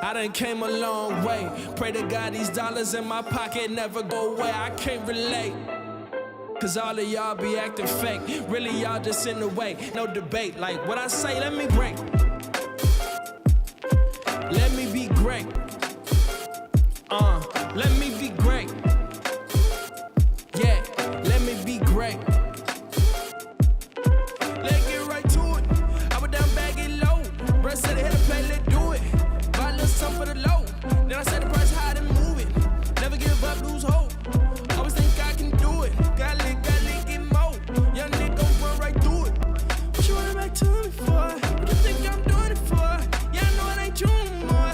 I done came a long way. Pray to God these dollars in my pocket never go away. I can't relate. Cause all of y'all be acting fake. Really, y'all just in the way. No debate. Like what I say, let me break. Let me be great. Let me be great. Yeah, let me be great. Let's get right to it. I was down bag it low. Bruh said they had to play, let's do it. Buy a little something for the low. Then I said the price high, then move it. Never give up, lose hope. Always think I can do it. Got lit, get more. Young nigga gon' run right through it. What you wanna back to me for? What you think I'm doing it for? Yeah, I know it ain't you no more.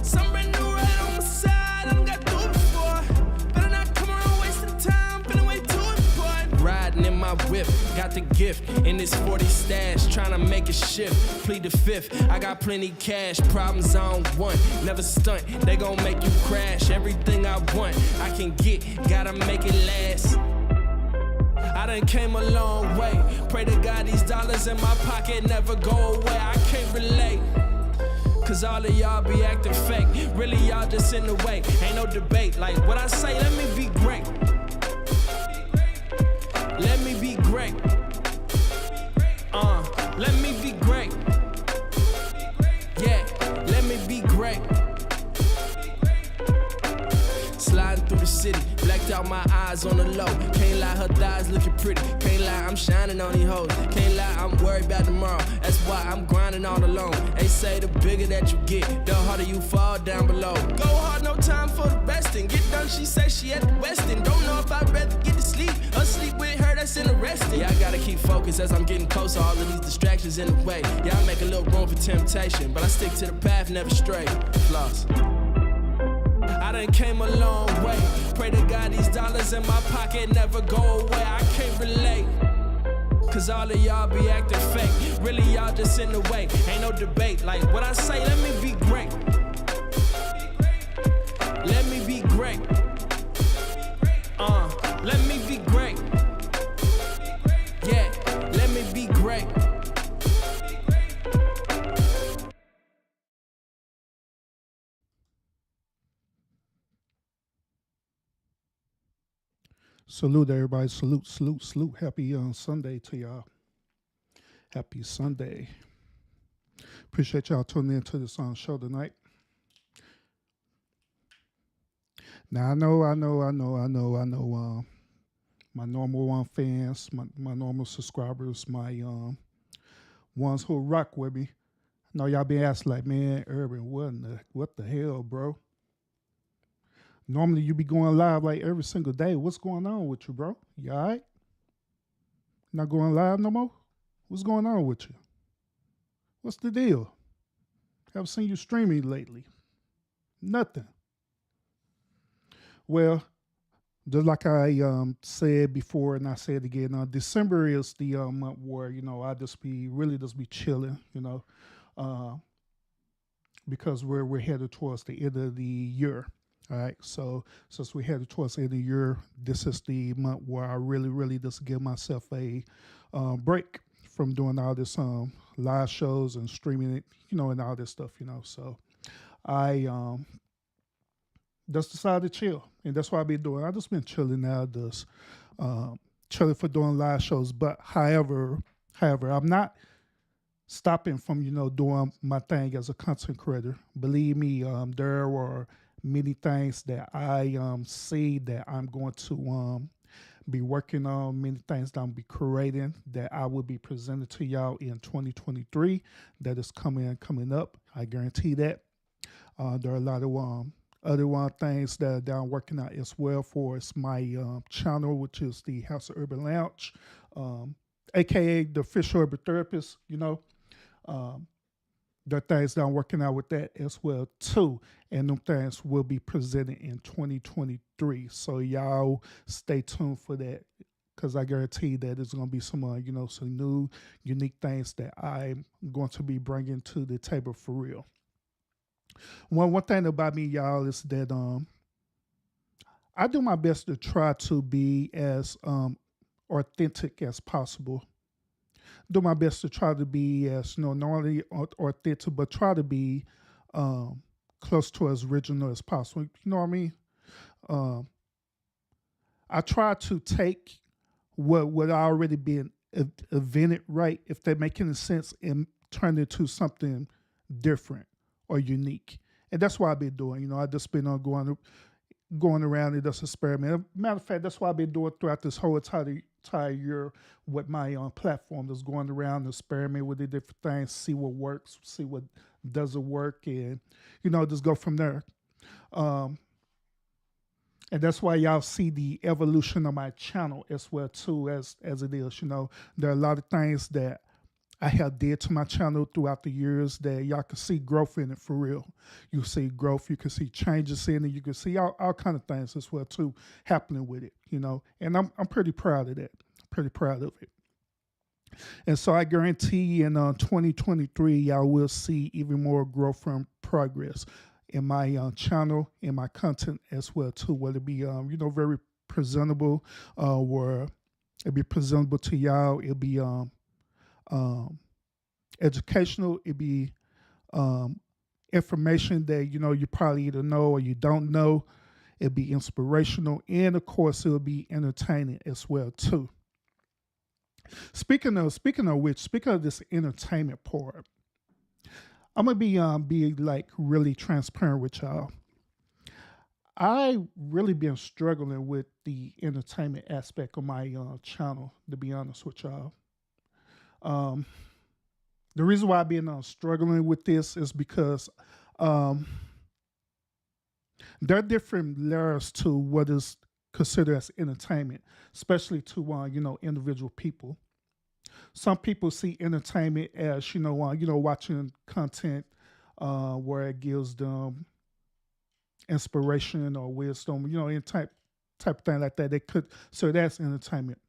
Some brand new right on my side, I done got through before. Better not come around wasting time, feeling way too important. Riding in my whip, got the gift in this 40 stash, tryna make a shift. Plead the fifth, I got plenty cash, problems on one. Never stunt, they gon' make you crash. Everything I want, I can get, gotta make it last. I done came a long way. Pray to God these dollars in my pocket never go away. I can't relate. Cause all of y'all be acting fake. Really, y'all just in the way. Ain't no debate. Like what I say, let me be great. Let me be great. Let me be great. Yeah, let me be great. Sliding through the city, blacked out my eyes on the low. Can't lie, her thighs looking pretty. Can't lie, I'm shining on these hoes. Can't lie, I'm worried about tomorrow. That's why I'm grinding all alone. They say the bigger that you get, the harder you fall down below. Go hard, no time for the besting. Get done, she say she at the Westin. Don't know if I'd rather get to sleep or sleep with her, that's interesting. Yeah, I gotta keep focused as I'm getting closer. All of these distractions in the way. Yeah, I make a little room for temptation, but I stick to the path, never stray. Floss. I done came a long way. Pray to God these dollars in my pocket never go away. I can't relate. Cause all of y'all be acting fake. Really, y'all just in the way. Ain't no debate. Like what I say, let me be great. Let me be great. Let me be great. Yeah, let me be great. Salute everybody. Salute. Happy Sunday to y'all. Happy Sunday. Appreciate y'all tuning into this show tonight. Now I know. My normal fans, my normal subscribers, my ones who rock with me. I know y'all been asking like, man, Urban, what the hell, bro? Normally you be going live like every single day. What's going on with you, bro? You all right? Not going live no more? What's going on with you? What's the deal? Haven't seen you streaming lately. Nothing. Well, just like I said before, and I said again, December is the month where I just be chilling, because we're headed towards the end of the year. All right, so since we're headed towards the end of the year, this is the month where I really just give myself a break from doing all this live shows and streaming it, and all this stuff, So I just decided to chill, and that's what I've been doing. I just been chilling now, just chilling for doing live shows. But however, I'm not stopping from doing my thing as a content creator. Believe me, there are many things that I see that I'm going to be working on, many things that I'm be creating that I will be presenting to y'all in 2023 that is coming up. I guarantee that. There are a lot of other things that I'm working out as well for it's my channel, which is the House of Urban Lounge, aka the Official Urban Therapist, there are things that I'm working out with that as well too. And them things will be presented in 2023. So y'all stay tuned for that, because I guarantee that it's going to be some, some new, unique things that I'm going to be bringing to the table for real. One thing about me, y'all, is that I do my best to try to be as authentic as possible. Do my best to try to be as not only authentic, but try to be um, close to as original as possible. You know what I mean? Um, I try to take what already been invented, right? If they make any sense, and turn it into something different or unique. And that's what I've been doing. You know, I just been going around and just experiment. Matter of fact, that's what I've been doing throughout this whole entire year with my platform. Just going around and experiment with the different things, see what works, see what doesn't work, and just go from there. Um, and that's why y'all see the evolution of my channel as well too, as it is. There are a lot of things that I have did to my channel throughout the years that y'all can see growth in it for real. You see growth, you can see changes in it, you can see all kind of things as well too happening with it, And I'm pretty proud of that. Pretty proud of it. And so I guarantee in 2023 y'all will see even more growth and progress in my channel, in my content as well too. Whether it be very presentable, where it be presentable to y'all, it'll be educational. It be information that you probably either know or you don't know. It'll be inspirational, and of course, it'll be entertaining as well too. Speaking of which, speaking of this entertainment part, I'm gonna be like really transparent with y'all. I really been struggling with the entertainment aspect of my channel, to be honest with y'all. Um, the reason why I've been struggling with this is because um, there are different layers to what is considered as entertainment, especially to individual people. Some people see entertainment as watching content where it gives them inspiration or wisdom, in type of thing like that. They could so that's entertainment.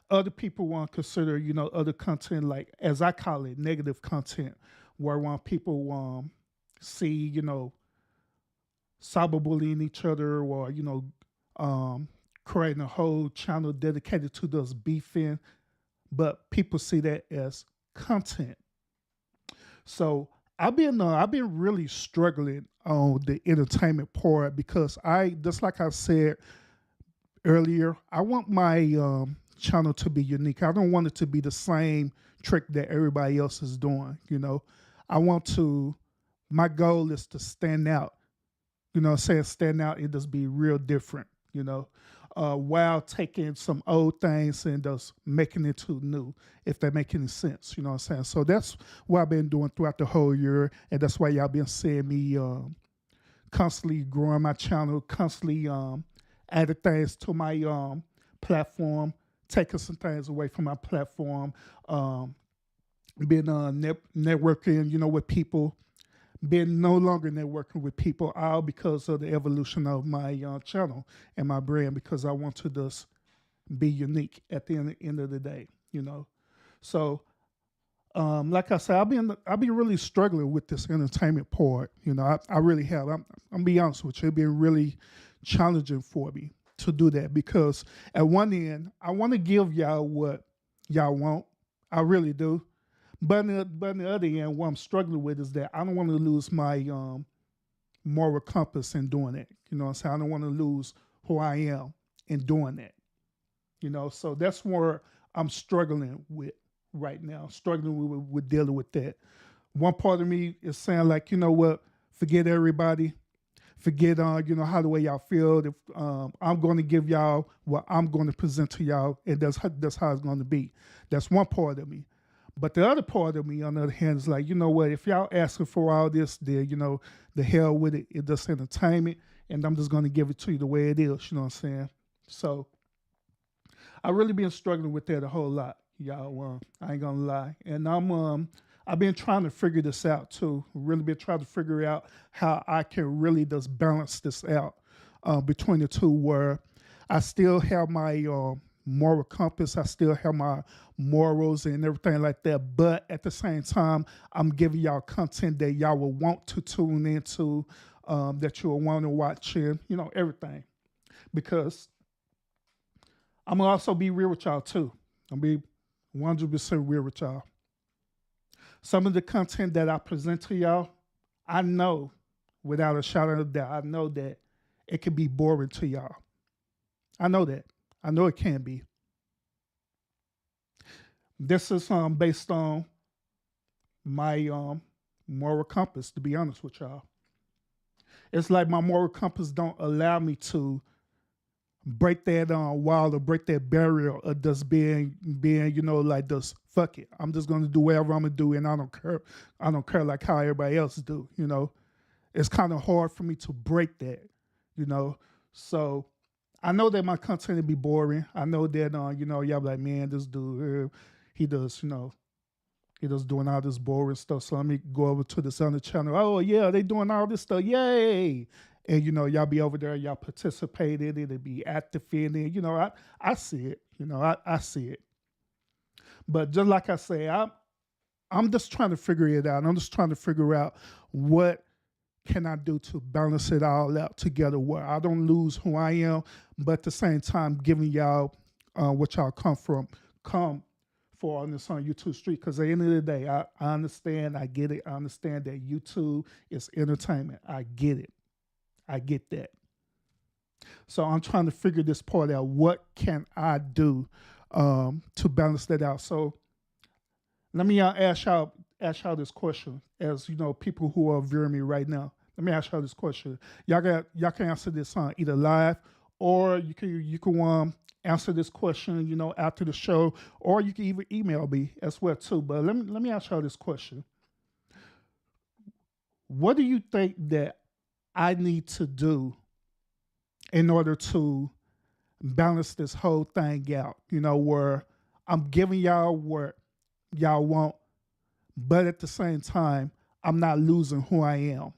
Other people want to consider, other content, like, as I call it, negative content, where when people see, cyberbullying each other, or creating a whole channel dedicated to those beefing, but people see that as content. So I've been really struggling on the entertainment part, because just like I said earlier, I want my channel to be unique. I don't want it to be the same trick that everybody else is doing. My goal is to stand out. Saying stand out and just be real different. While taking some old things and just making it too new, if that make any sense. You know what I'm saying? So that's what I've been doing throughout the whole year, and that's why y'all been seeing me constantly growing my channel, constantly adding things to my platform, taking some things away from my platform, been networking, with people, been no longer networking with people, all because of the evolution of my channel and my brand, because I want to just be unique at the end of the day, So, like I said, I've been really struggling with this entertainment part. I really have. I'm gonna be honest with you. It's been really challenging for me to do that, because at one end, I want to give y'all what y'all want. I really do. But on the other end, what I'm struggling with is that I don't want to lose my moral compass in doing it. You know what I'm saying? I don't want to lose who I am in doing that. So that's where I'm struggling with right now, struggling with dealing with that. One part of me is saying, like, you know what, forget everybody. Forget, how the way y'all feel. If I'm going to give y'all what I'm going to present to y'all, and that's how it's going to be. That's one part of me. But the other part of me, on the other hand, is like, you know what, if y'all asking for all this, then, the hell with it. It's just entertainment, and I'm just going to give it to you the way it is, you know what I'm saying? So I really been struggling with that a whole lot, y'all. I ain't going to lie. And I've been trying to figure this out too. Really been trying to figure out how I can really just balance this out between the two, where I still have my moral compass, I still have my morals and everything like that, but at the same time, I'm giving y'all content that y'all will want to tune into, that you'll want to watch, and everything. Because I'm gonna also be real with y'all too. I'm gonna be 100% real with y'all. Some of the content that I present to y'all, I know, without a shadow of a doubt, I know that it can be boring to y'all. I know that. I know it can be. This is based on my moral compass, to be honest with y'all. It's like my moral compass don't allow me to break that wall or break that barrier of just being like just fuck it. I'm just gonna do whatever I'm gonna do, and I don't care. I don't care like how everybody else do. It's kind of hard for me to break that. So I know that my content will be boring. I know that y'all be like, man, this dude, he does he just doing all this boring stuff. So let me go over to this other channel. Oh yeah, they doing all this stuff. Yay! And y'all be over there, y'all participate in it, and be active in it. I see it. I see it. But just like I say, I'm just trying to figure it out. I'm just trying to figure out what can I do to balance it all out together where I don't lose who I am, but at the same time giving y'all what y'all come for on this YouTube street. Because at the end of the day, I understand, I get it. I understand that YouTube is entertainment. I get it. I get that. So I'm trying to figure this part out. What can I do to balance that out? So let me ask y'all this question, as people who are viewing me right now. Let me ask y'all this question. Y'all can answer this either live, or you can answer this question after the show, or you can even email me as well too. But let me ask y'all this question. What do you think that I need to do in order to balance this whole thing out? Where I'm giving y'all what y'all want, but at the same time, I'm not losing who I am.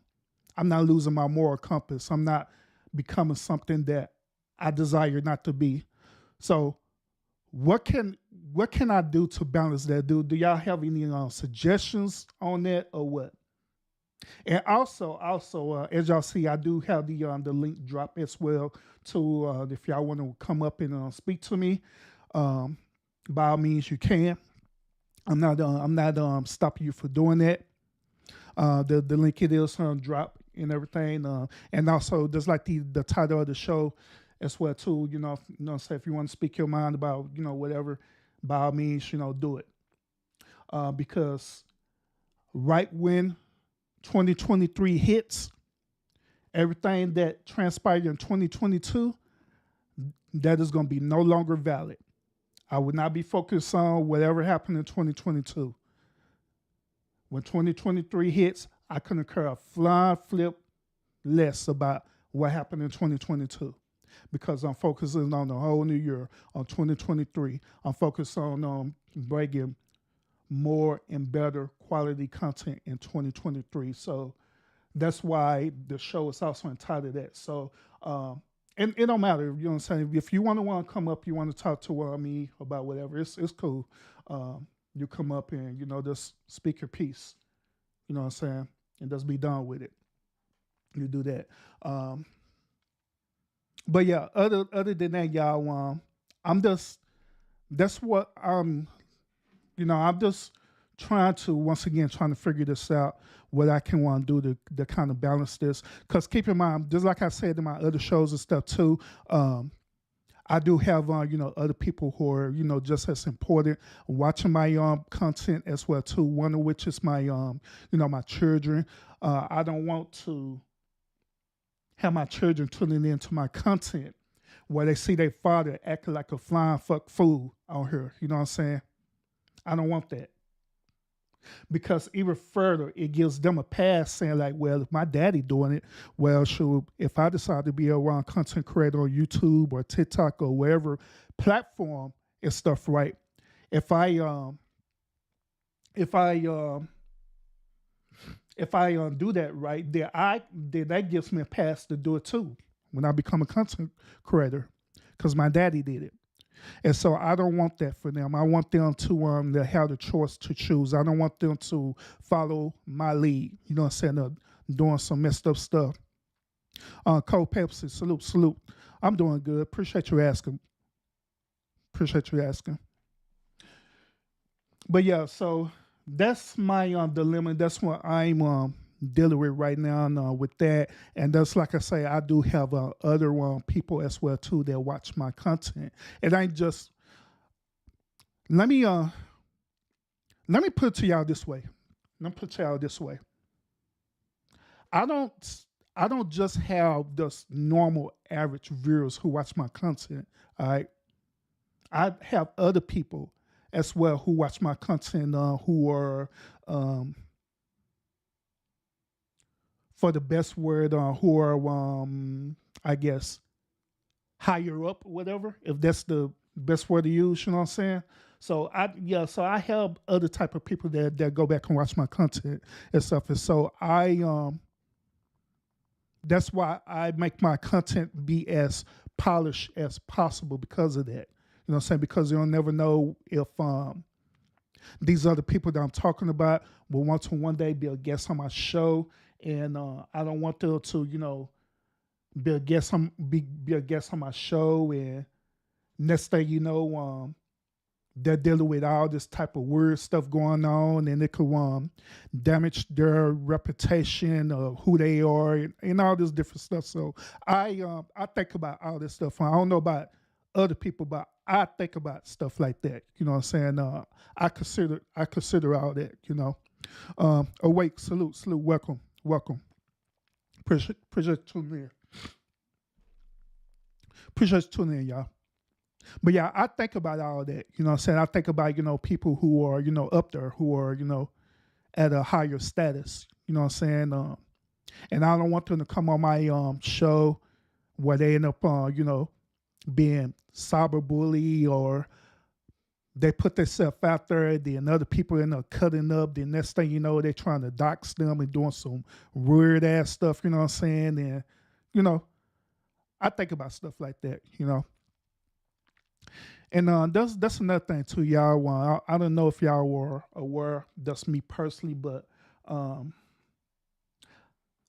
I'm not losing my moral compass. I'm not becoming something that I desire not to be. So what can I do to balance that? Do y'all have any suggestions on that, or what? And also, as y'all see, I do have the link drop as well to if y'all want to come up and speak to me. By all means, you can. I'm not stopping you for doing that. The link it is drop and everything, and also just like the title of the show as well too. Say if you want to speak your mind about whatever, by all means, do it. Because right when 2023 hits, everything that transpired in 2022, that is going to be no longer valid. I would not be focused on whatever happened in 2022. When 2023 hits, I couldn't care a flying flip less about what happened in 2022, because I'm focusing on the whole new year, on 2023. I'm focused on bringing more and better quality content in 2023. So that's why the show is also entitled that. So, and it don't matter, you know what I'm saying? If you want to come up, you want to talk to me about whatever, it's cool. You come up and, just speak your piece, you know what I'm saying? And just be done with it. You do that. But yeah, other than that, y'all, that's what I'm just trying to figure this out, what I can want to do to kind of balance this. Because keep in mind, just like I said in my other shows and stuff too, I do have other people who are just as important watching my content as well too. One of which is my my children. I don't want to have my children tuning into my content where they see their father acting like a flying fuck fool out here. You know what I'm saying? I don't want that. Because even further, it gives them a pass saying like, well, if my daddy doing it, well, sure, if I decide to be around content creator on YouTube or TikTok or wherever platform and stuff, right? If I do that right, then that gives me a pass to do it too when I become a content creator, because my daddy did it. And so I don't want that for them. I want them to have the choice to choose. I don't want them to follow my lead. You know what I'm saying? Doing some messed up stuff. Cold Pepsi, salute. I'm doing good. Appreciate you asking. But yeah, so that's my dilemma. That's what I'm dealing with right now with that. And that's like I say, I do have other people as well too that watch my content. It ain't just let me put it to y'all this way. Let me put it to y'all this way. I don't just have this normal average viewers who watch my content. All right. I have other people as well who watch my content who are for the best word who are I guess higher up or whatever, if that's the best word to use, you know what I'm saying? So I have other type of people that go back and watch my content and stuff. And so that's why I make my content be as polished as possible because of that. You know what I'm saying? Because you'll never know if these other people that I'm talking about will want to one day be a guest on my show. And I don't want them to, be a guest on my show. And next thing you know, they're dealing with all this type of weird stuff going on, and it could damage their reputation of who they are and all this different stuff. So I think about all this stuff. I don't know about other people, but I think about stuff like that. You know what I'm saying? I consider all that. Awake, salute, welcome. Appreciate you tuning in. Appreciate you tuning in, y'all. But yeah, I think about all that. You know what I'm saying? I think about, people who are, up there, who are, at a higher status. You know what I'm saying? And I don't want them to come on my show where they end up, being cyberbully, or they put themselves out there, then other people end up cutting up. The next thing you know, they're trying to dox them and doing some weird ass stuff, you know what I'm saying? And, I think about stuff like that, And that's another thing too, y'all. I don't know if y'all were aware, that's me personally, but I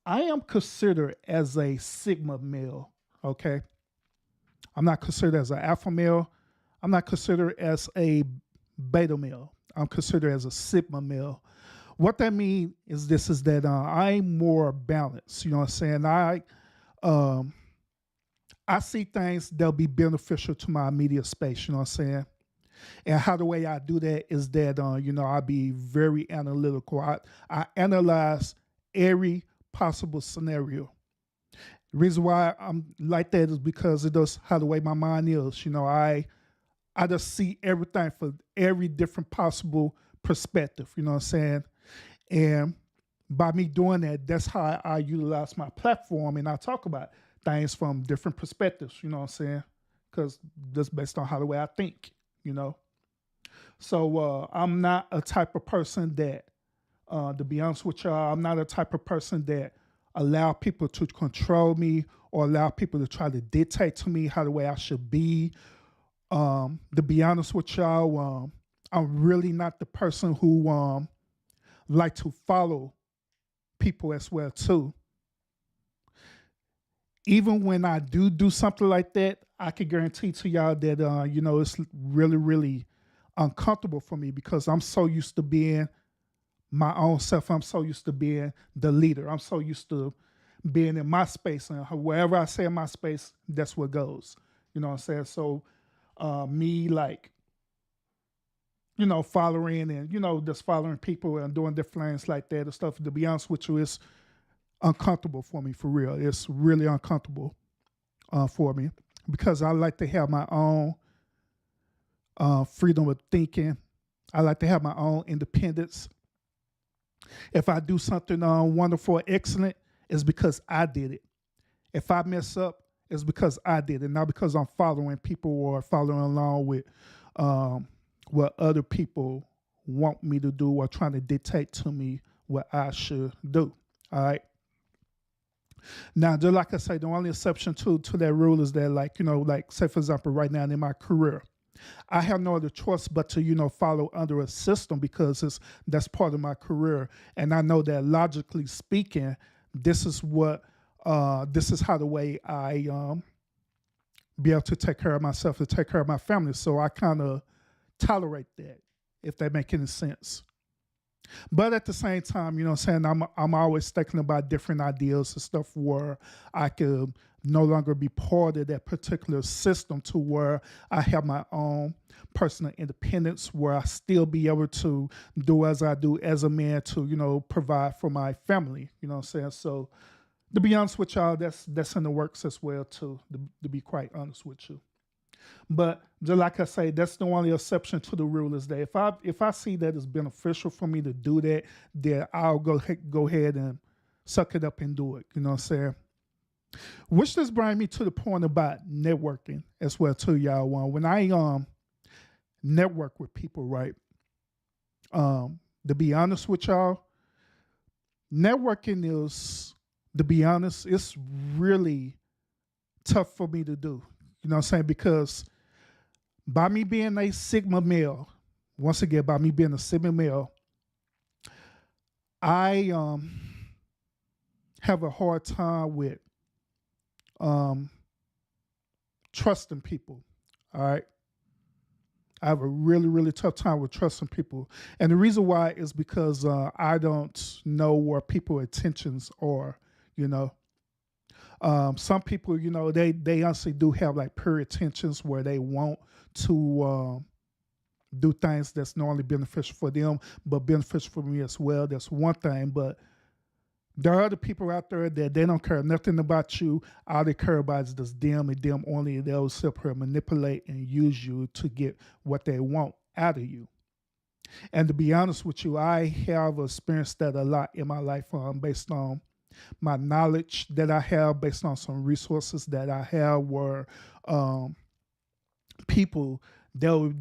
am considered as a Sigma male, okay? I'm not considered as an alpha male. I'm not considered as a beta male. I'm considered as a Sigma male. What that means is that I'm more balanced. You know what I'm saying? I see things that'll be beneficial to my immediate space. You know what I'm saying? And how the way I do that is that, I be very analytical. I analyze every possible scenario. The reason why I'm like that is because it does how the way my mind is. I just see everything for every different possible perspective. You know what I'm saying? And by me doing that, that's how I utilize my platform, and I talk about things from different perspectives. You know what I'm saying? Because that's based on how the way I think. So I'm not a type of person that, to be honest with y'all, I'm not a type of person that allow people to control me or allow people to try to dictate to me how the way I should be. To be honest with y'all, I'm really not the person who like to follow people as well too. Even when I do something like that, I can guarantee to y'all that it's really, really uncomfortable for me because I'm so used to being my own self. I'm so used to being the leader. I'm so used to being in my space, and wherever I say in my space, that's what goes. You know what I'm saying? So me following and, just following people and doing different things like that and stuff, to be honest with you, it's uncomfortable for me, for real. It's really uncomfortable for me because I like to have my own freedom of thinking. I like to have my own independence. If I do something wonderful, excellent, it's because I did it. If I mess up, it's because I did it, not because I'm following people or following along with what other people want me to do or trying to dictate to me what I should do. All right. Now, just like I say, the only exception to that rule is that, say for example, right now in my career, I have no other choice but to, follow under a system because that's part of my career. And I know that logically speaking, this is how the way I be able to take care of myself, to take care of my family. So I kind of tolerate that, if that makes any sense. But at the same time, you know what I'm saying, I'm always thinking about different ideas and stuff where I could no longer be part of that particular system to where I have my own personal independence where I still be able to do as I do as a man to, you know, provide for my family. You know what I'm saying? So to be honest with y'all, that's in the works as well too, to be quite honest with you. But just like I say, that's the only exception to the rule is that if I see that it's beneficial for me to do that, then I'll go ahead and suck it up and do it. You know what I'm saying? Which does bring me to the point about networking as well too, y'all. When I network with people, right? To be honest with y'all, networking is, to be honest, it's really tough for me to do. You know what I'm saying? Because by me being a Sigma male, once again, by me being a Sigma male, I have a hard time with trusting people. All right. I have a really, really tough time with trusting people. And the reason why is because I don't know where people's intentions are, you know. Some people, you know, they honestly do have like pure intentions where they want to do things that's not only beneficial for them, but beneficial for me as well. That's one thing. But there are other people out there that they don't care nothing about you. All they care about is just them and them only. They'll simply manipulate and use you to get what they want out of you. And to be honest with you, I have experienced that a lot in my life based on my knowledge that I have, based on some resources that I have where people, they'll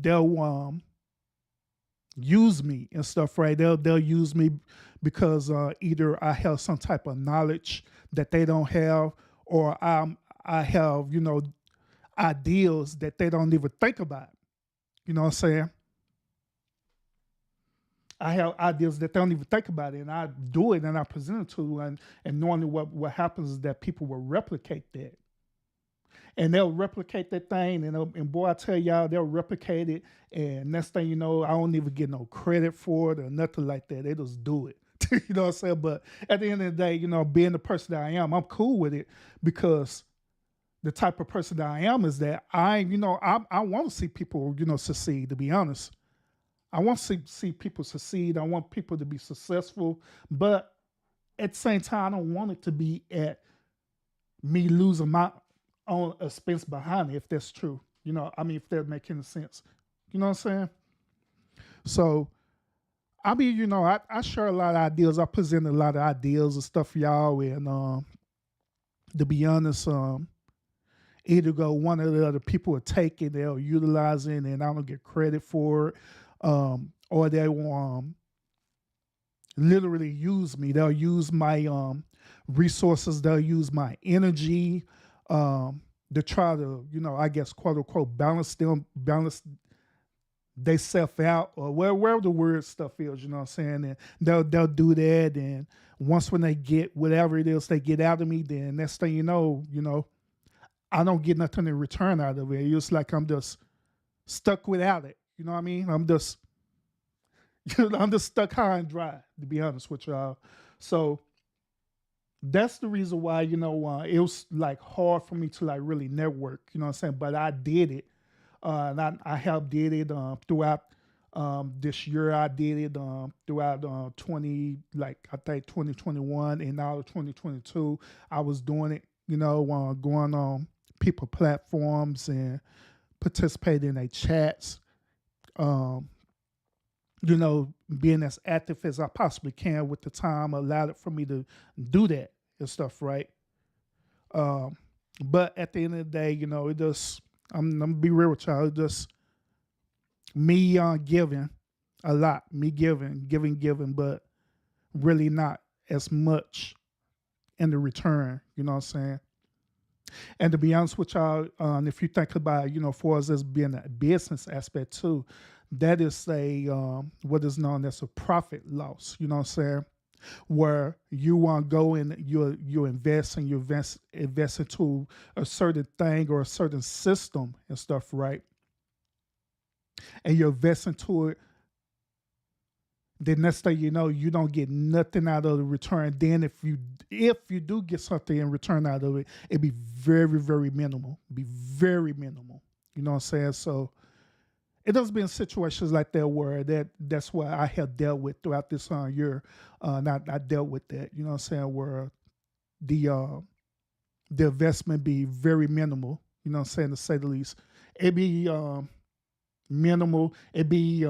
use me and stuff, right? They'll use me because either I have some type of knowledge that they don't have, or I have, you know, ideals that they don't even think about. You know what I'm saying? I have ideas that they don't even think about it, and I do it and I present it to, and normally what happens is that people will replicate that. And they'll replicate that thing, and boy, I tell y'all, they'll replicate it, and next thing you know, I don't even get no credit for it or nothing like that. They just do it. You know what I'm saying? But at the end of the day, you know, being the person that I am, I'm cool with it because the type of person that I am is that I want to see people, you know, succeed, to be honest. I want to see people succeed. I want people to be successful, but at the same time, I don't want it to be at me losing my own expense behind it, if that's true. You know, I mean, if that makes any sense. You know what I'm saying? So, I mean, you know, I share a lot of ideas. I present a lot of ideas and stuff for y'all. And to be honest, either go one or the other people will take it, they'll utilize it, and I don't get credit for it. Or they will literally use me. They'll use my resources. They'll use my energy to try to, you know, I guess, quote unquote, balance they self out, or wherever the word stuff is, you know what I'm saying? And they'll do that. And once when they get whatever it is they get out of me, then next thing you know, I don't get nothing in return out of it. It's like I'm just stuck without it. You know what I mean? I'm just stuck high and dry, to be honest with y'all. So that's the reason why, you know, it was like hard for me to like really network, you know what I'm saying? But I did it. And I have did it throughout this year. I did it throughout I think 2021 and now 2022. I was doing it, you know, going on people platforms and participating in their chats. You know, being as active as I possibly can with the time allowed it for me to do that and stuff, right? But at the end of the day, you know, it just, I'm gonna be real with y'all, it just me giving a lot, me giving, but really not as much in the return, you know what I'm saying? And to be honest with y'all, if you think about, you know, for us as being a business aspect too, that is what is known as a profit loss. You know what I'm saying? Where you want to go and you invest into a certain thing or a certain system and stuff, right? And you invest into it the next thing you know, you don't get nothing out of the return. Then if you do get something in return out of it, it'd be very, very minimal. Be very minimal. You know what I'm saying? So it has been situations like that where that's what I have dealt with throughout this year. Not dealt with that. You know what I'm saying? Where the investment be very minimal. You know what I'm saying? To say the least, it be minimal. It be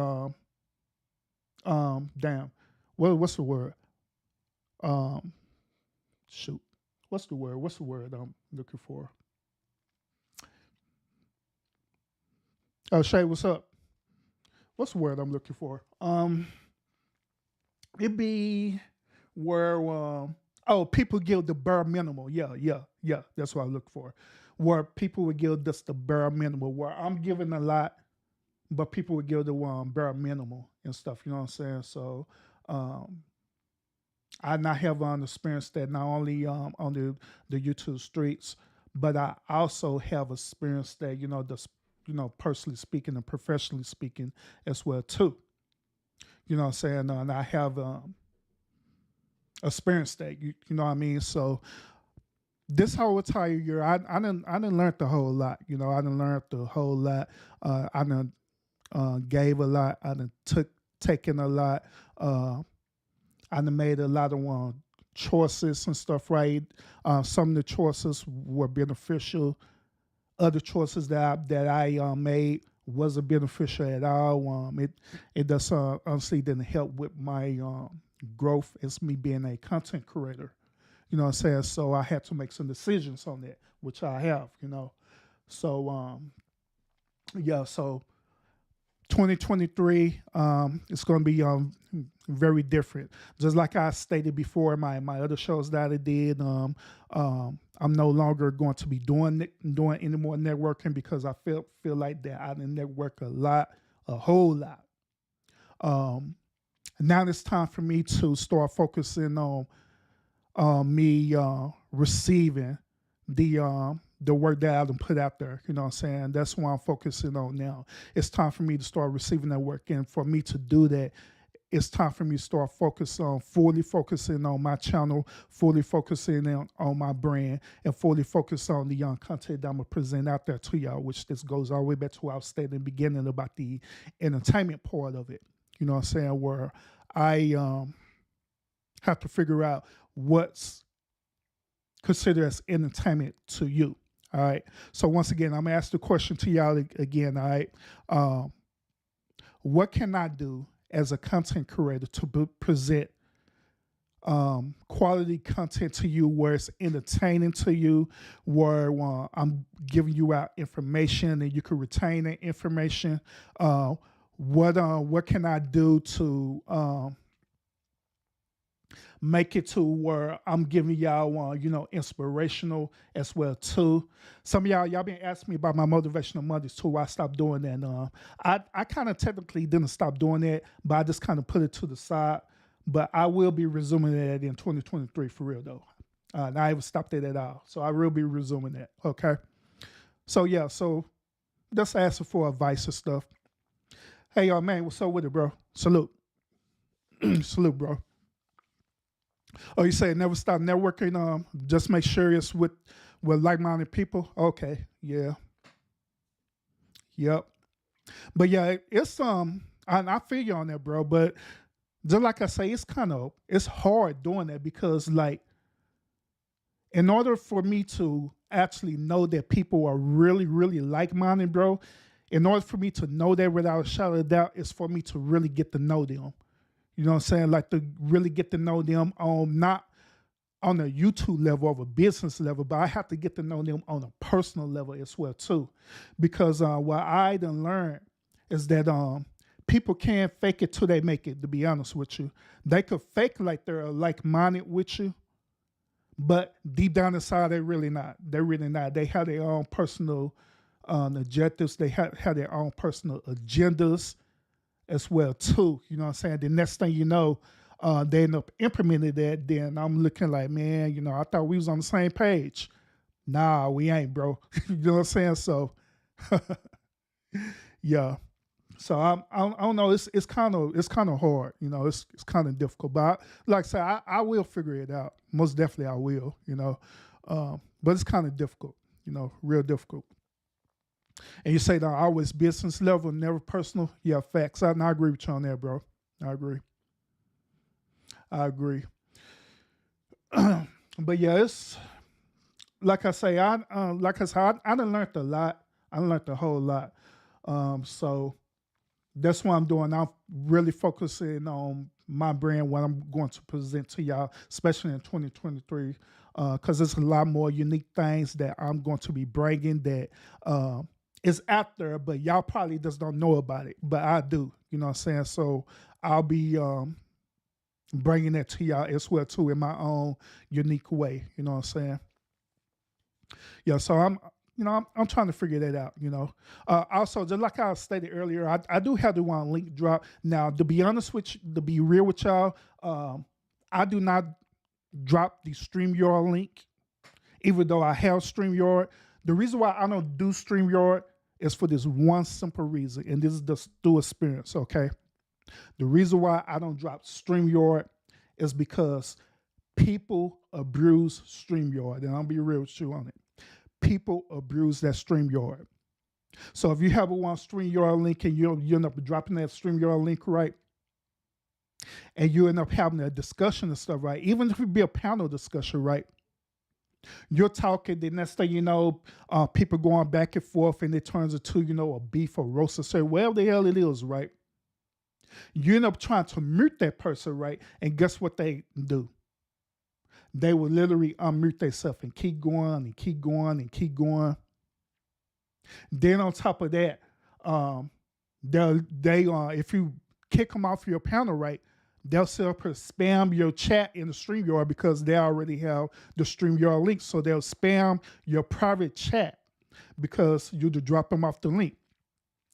damn. What's the word? Shoot. What's the word? What's the word I'm looking for? Oh, Shay, what's up? What's the word I'm looking for? It be where people give the bare minimum. Yeah. That's what I look for. Where people would give just the bare minimum. Where I'm giving a lot, but people would give the bare minimum and stuff. You know what I'm saying? So I not have experienced that not only on the YouTube streets, but I also have experienced that, personally speaking and professionally speaking as well too. You know what I'm saying? And I have experienced that. You know what I mean? So this whole entire year, I didn't learn the whole lot. You know, I didn't learn the whole lot. I done gave a lot. I done taken a lot. I done made a lot of choices and stuff, right? Some of the choices were beneficial. Other choices that I made wasn't beneficial at all. It does honestly didn't help with my growth as me being a content creator. You know what I'm saying? So I had to make some decisions on that, which I have, So so 2023 it's going to be very different. Just like I stated before in my other shows that I did, I'm no longer going to be doing any more networking because I feel like that I didn't network a whole lot. Now it's time for me to start focusing on me receiving the work that I done put out there. You know what I'm saying? That's what I'm focusing on now. It's time for me to start receiving that work. And for me to do that, it's time for me to start fully focusing on my channel, fully focusing on my brand, and fully focus on the content that I'm going to present out there to y'all, which this goes all the way back to what I was stating in the beginning about the entertainment part of it. You know what I'm saying? Where I have to figure out what's considered as entertainment to you. All right. So once again, I'm going to ask the question to y'all again. All right. What can I do as a content creator to present quality content to you where it's entertaining to you, where I'm giving you out information and you can retain that information? What can I do to make it to where I'm giving y'all, inspirational as well too. Some of y'all been asking me about my motivational Mondays too. Why I stopped doing that. I kind of technically didn't stop doing that, but I just kind of put it to the side. But I will be resuming that in 2023 for real though. I haven't stopped it at all, so I will be resuming that. Okay. So yeah, so just asking for advice and stuff. Hey y'all, man, what's up with it, bro? Salute, salute, bro. Oh, you say never stop networking. Just make sure it's with like-minded people. Okay, yeah, yep. But yeah, it's I feel you on that, bro. But just like I say, it's hard doing that because like, in order for me to actually know that people are really, really like-minded, bro, in order for me to know that without a shadow of doubt, is for me to really get to know them. You know what I'm saying? Like to really get to know them on not on a YouTube level or a business level, but I have to get to know them on a personal level as well too. Because what I done learned is that people can't fake it till they make it, to be honest with you. They could fake like they're like-minded with you, but deep down inside, they're really not. They're really not. They have their own personal objectives. They have their own personal agendas as well too. You know what I'm saying? The next thing you know, they end up implementing that. Then I'm looking like, man, I thought we was on the same page. Nah, we ain't, bro. You know what I'm saying? So, yeah. So I don't know. It's kind of hard. It's kind of difficult. But like I said, I will figure it out. Most definitely, I will. But it's kind of difficult. Real difficult. And you say that always business level, never personal. Yeah, facts. I agree with you on that, bro. I agree. I agree. But yeah, it's like I say. I done learned a lot. I done learned a whole lot. So that's what I'm doing. I'm really focusing on my brand, what I'm going to present to y'all, especially in 2023, because there's a lot more unique things that I'm going to be bringing that is out there, but y'all probably just don't know about it. But I do, you know what I'm saying? So I'll be bringing that to y'all as well too in my own unique way. You know what I'm saying? Yeah. So I'm trying to figure that out. Also, just like I stated earlier, I do have the one link drop. Now, to be honest with you, to be real with y'all, I do not drop the StreamYard link, even though I have StreamYard. The reason why I don't do StreamYard is for this one simple reason, and this is just through experience, okay? The reason why I don't drop StreamYard is because people abuse StreamYard, and I'll be real with you on it. People abuse that StreamYard. So if you have a one StreamYard link and you end up dropping that StreamYard link, right, and you end up having a discussion and stuff, right, even if it be a panel discussion, right, you're talking, the next thing you know, people going back and forth, and it turns into, a beef or roast or say, whatever the hell it is, right? You end up trying to mute that person, right? And guess what they do? They will literally unmute themselves and keep going and keep going and keep going. Then on top of that, if you kick them off your panel, right, they'll set up and spam your chat in the StreamYard because they already have the StreamYard link. So they'll spam your private chat because you to drop them off the link,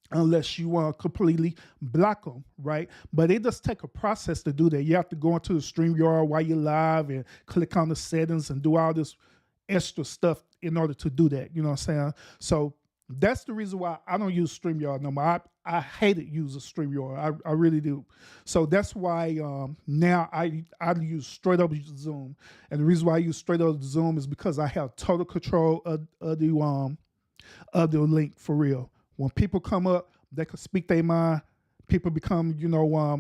unless you want to completely block them, right? But it does take a process to do that. You have to go into the StreamYard while you're live and click on the settings and do all this extra stuff in order to do that. You know what I'm saying? So that's the reason why I don't use StreamYard no more. I hated using StreamYard. I really do. So that's why now I use straight up Zoom. And the reason why I use straight up Zoom is because I have total control of the link for real. When people come up, they can speak their mind. People become,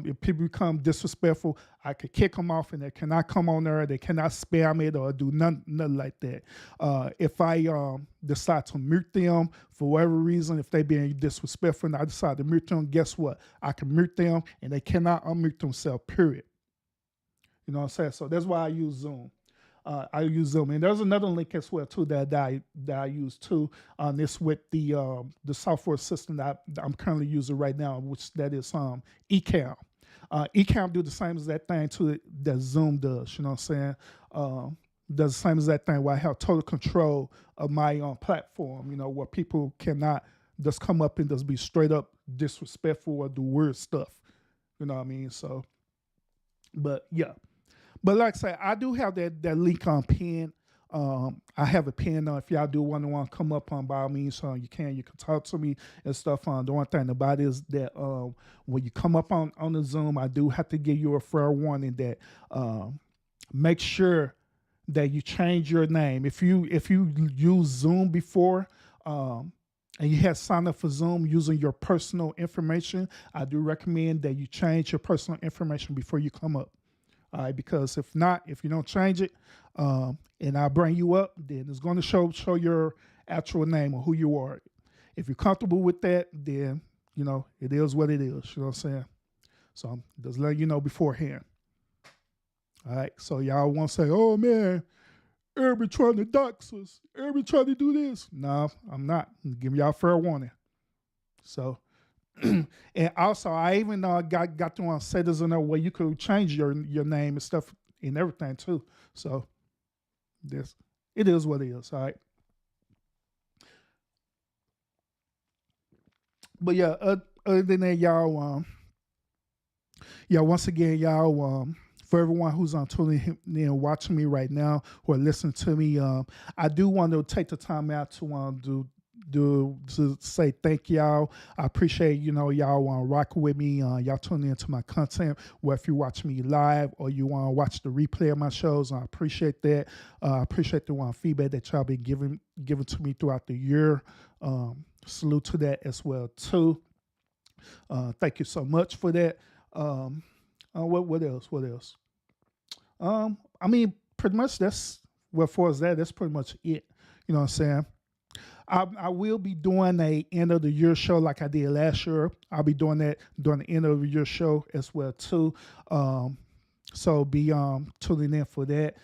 if people become disrespectful, I could kick them off and they cannot come on there. They cannot spam it or do nothing like that. If I decide to mute them for whatever reason, if they being disrespectful and I decide to mute them, guess what? I can mute them and they cannot unmute themselves, period. You know what I'm saying? So that's why I use Zoom. I use Zoom, and there's another link as well too that I use too. This with the software system that I'm currently using right now, which that is Ecamm. Ecamm do the same as that thing too that Zoom does. You know what I'm saying? Does the same as that thing where I have total control of my platform. Where people cannot just come up and just be straight up disrespectful or do weird stuff. You know what I mean? So, but yeah. But like I say, I do have that link on pin. I have a pin. If y'all do want to come up on, by all means, you can talk to me and stuff. The one thing about it is that when you come up on the Zoom, I do have to give you a fair warning that make sure that you change your name. If you use Zoom before and you have signed up for Zoom using your personal information, I do recommend that you change your personal information before you come up. All right, because if you don't change it, and I bring you up, then it's going to show your actual name or who you are. If you're comfortable with that, then it is what it is. You know what I'm saying? So I'm just letting you know beforehand. All right, so y'all want to say, "Oh man, everybody trying to dox us. Everybody trying to do this." No, I'm not. I'm giving y'all fair warning. So. And also, I even got to say this in there where you could change your name and stuff and everything too. So it is what it is. All right. But yeah, other than that, y'all, once again, y'all, for everyone who's on tuning in, watching me right now, or listening to me, I do want to take the time out to do to say thank y'all. I appreciate, y'all rocking with me. Y'all tuning into my content, whether if you watch me live or you want to watch the replay of my shows. I appreciate that. I appreciate the feedback that y'all been giving to me throughout the year. Salute to that as well too. Thank you so much for that. What else? What else? I mean, pretty much that's for us that's pretty much it. You know what I'm saying? I will be doing a end of the year show like I did last year. I'll be doing that during the end of the year show as well too. So be tuning in for that.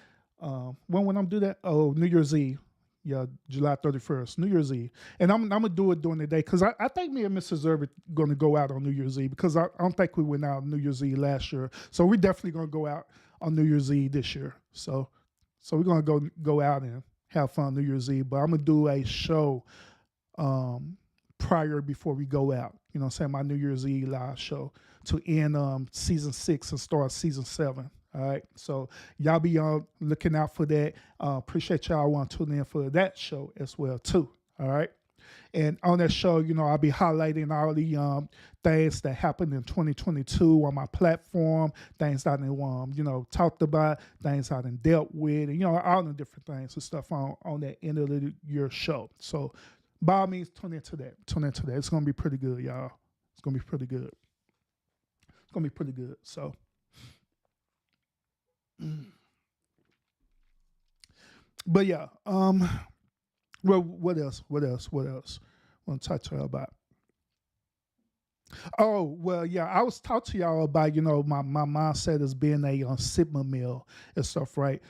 When I'm do that? Oh, New Year's Eve. Yeah, July 31st, New Year's Eve. And I'm gonna do it during the day because I think me and Mrs. Irby gonna go out on New Year's Eve because I don't think we went out on New Year's Eve last year. So we're definitely gonna go out on New Year's Eve this year. So we're gonna go out and have fun New Year's Eve. But I'm gonna do a show prior before we go out. You know what I'm saying? My New Year's Eve live show to end season 6 and start season 7. All right. So y'all be looking out for that. Appreciate y'all want to tune in for that show as well too. All right. And on that show, I'll be highlighting all the things that happened in 2022 on my platform, things I done, talked about, things I done dealt with, and, all the different things and stuff on that end of the year show. So by all means, tune into that. It's going to be pretty good, y'all. It's going to be pretty good. So, but yeah, well, what else? Want to talk to y'all about? Oh, well, yeah, I was talking to y'all about, my mindset as being a Sigma male and stuff, right?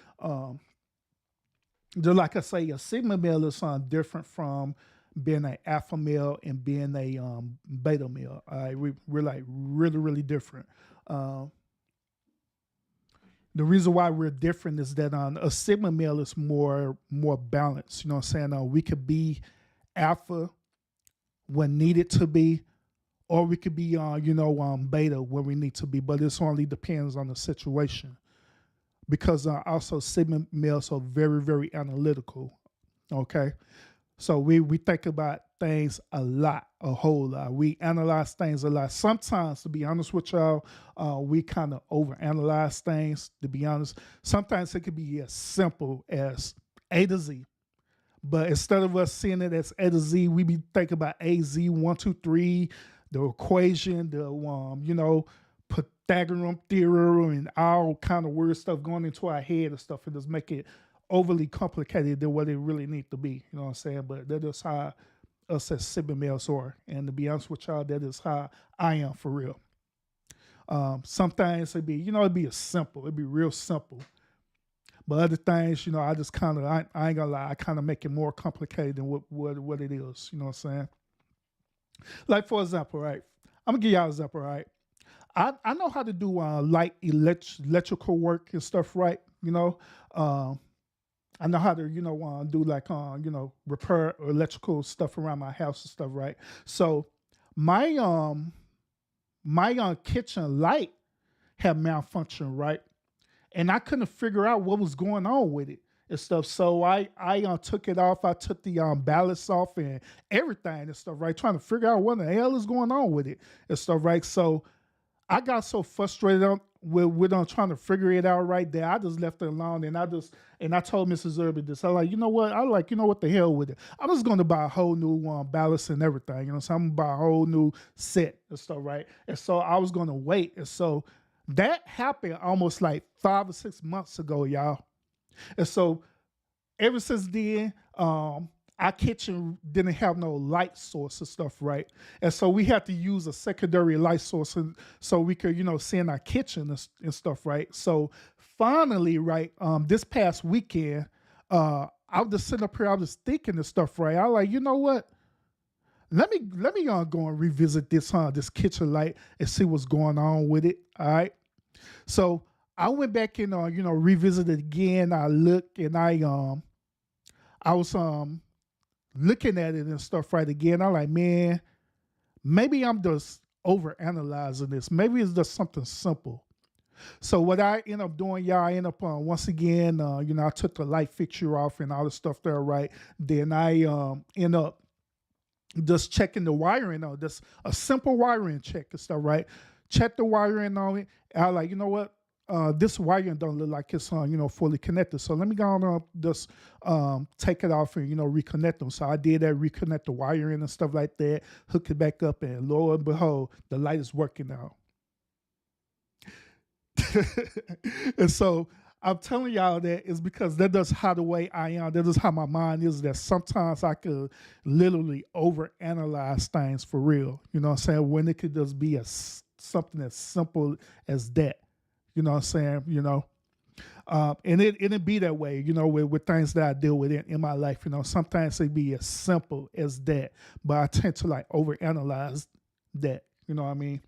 Just like I say, a Sigma male is something different from being an alpha male and being a beta male. We're like really, really different. The reason why we're different is that a Sigma male is more balanced. You know what I'm saying? We could be alpha when needed to be, or we could be beta when we need to be. But it only depends on the situation. Because also Sigma males are very, very analytical. Okay, so we think about things a whole lot. We analyze things a lot. Sometimes, to be honest with y'all, we kind of overanalyze things, to be honest. Sometimes it could be as simple as A to Z. But instead of us seeing it as A to Z, we be thinking about A, Z, 1, 2, 3, the equation, the, Pythagorean theorem, and all kind of weird stuff going into our head and stuff, and just make it overly complicated than what it really needs to be. You know what I'm saying? But that is how us as Sigma males are. And to be honest with y'all, that is how I am for real. Some things it'd be, it'd be it'd be real simple. But other things, I just kind of, I ain't gonna lie, I kind of make it more complicated than what it is. You know what I'm saying? Like, for example, right? I'm gonna give y'all an example, right? I know how to do light electrical work and stuff, right? I know how to, do like, repair electrical stuff around my house and stuff, right? So my kitchen light had malfunctioned, right? And I couldn't figure out what was going on with it and stuff. So I took it off. I took the ballast off and everything and stuff, right? Trying to figure out what the hell is going on with it and stuff, right? So I got so frustrated with trying to figure it out right there. I just left it alone, and I told Mrs. Irby this. I like, you know what? What the hell with it? I'm just going to buy a whole new ballast and everything. So I'm going to buy a whole new set and stuff, right? And so I was going to wait. And so that happened almost like 5 or 6 months ago, y'all. And so ever since then, our kitchen didn't have no light source and stuff, right? And so we had to use a secondary light source so we could, see in our kitchen and stuff, right? So finally, right, this past weekend, I was just sitting up here, I was thinking this stuff, right? I was like, you know what? Let me go and revisit this kitchen light and see what's going on with it. All right. So I went back and revisited it again. I looked and I was looking at it and stuff right again. I'm like, man, maybe I'm just overanalyzing this. Maybe it's just something simple. So what I end up doing, y'all, I end up once again, I took the light fixture off and all the stuff there, right? Then I end up just checking the wiring on just a simple wiring check and stuff, right? Check the wiring on it. I like, you know what? This wiring don't look like it's fully connected. So let me go on just take it off and reconnect them. So I did that, reconnect the wiring and stuff like that, hook it back up, and lo and behold, the light is working now. And so I'm telling y'all that is because that is how the way I am. That is how my mind is. That sometimes I could literally overanalyze things for real. You know what I'm saying? When it could just be something as simple as that. You know what I'm saying? And it'd be that way. With things that I deal with in my life. Sometimes it be as simple as that, but I tend to like overanalyze that. You know what I mean?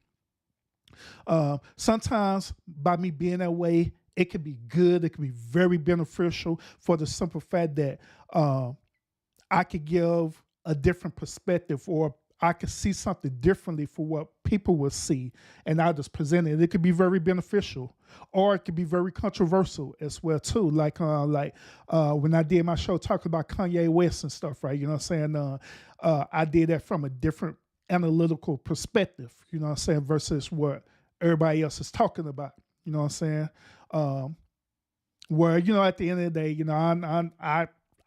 Sometimes by me being that way, it can be good. It can be very beneficial for the simple fact that I could give a different perspective, or I could see something differently for what people will see, and I just present it. It could be very beneficial, or it could be very controversial as well too. Like when I did my show talking about Kanye West and stuff, right? You know what I'm saying? I did that from a different analytical perspective. You know what I'm saying? Versus what everybody else is talking about. You know what I'm saying? Where at the end of the day,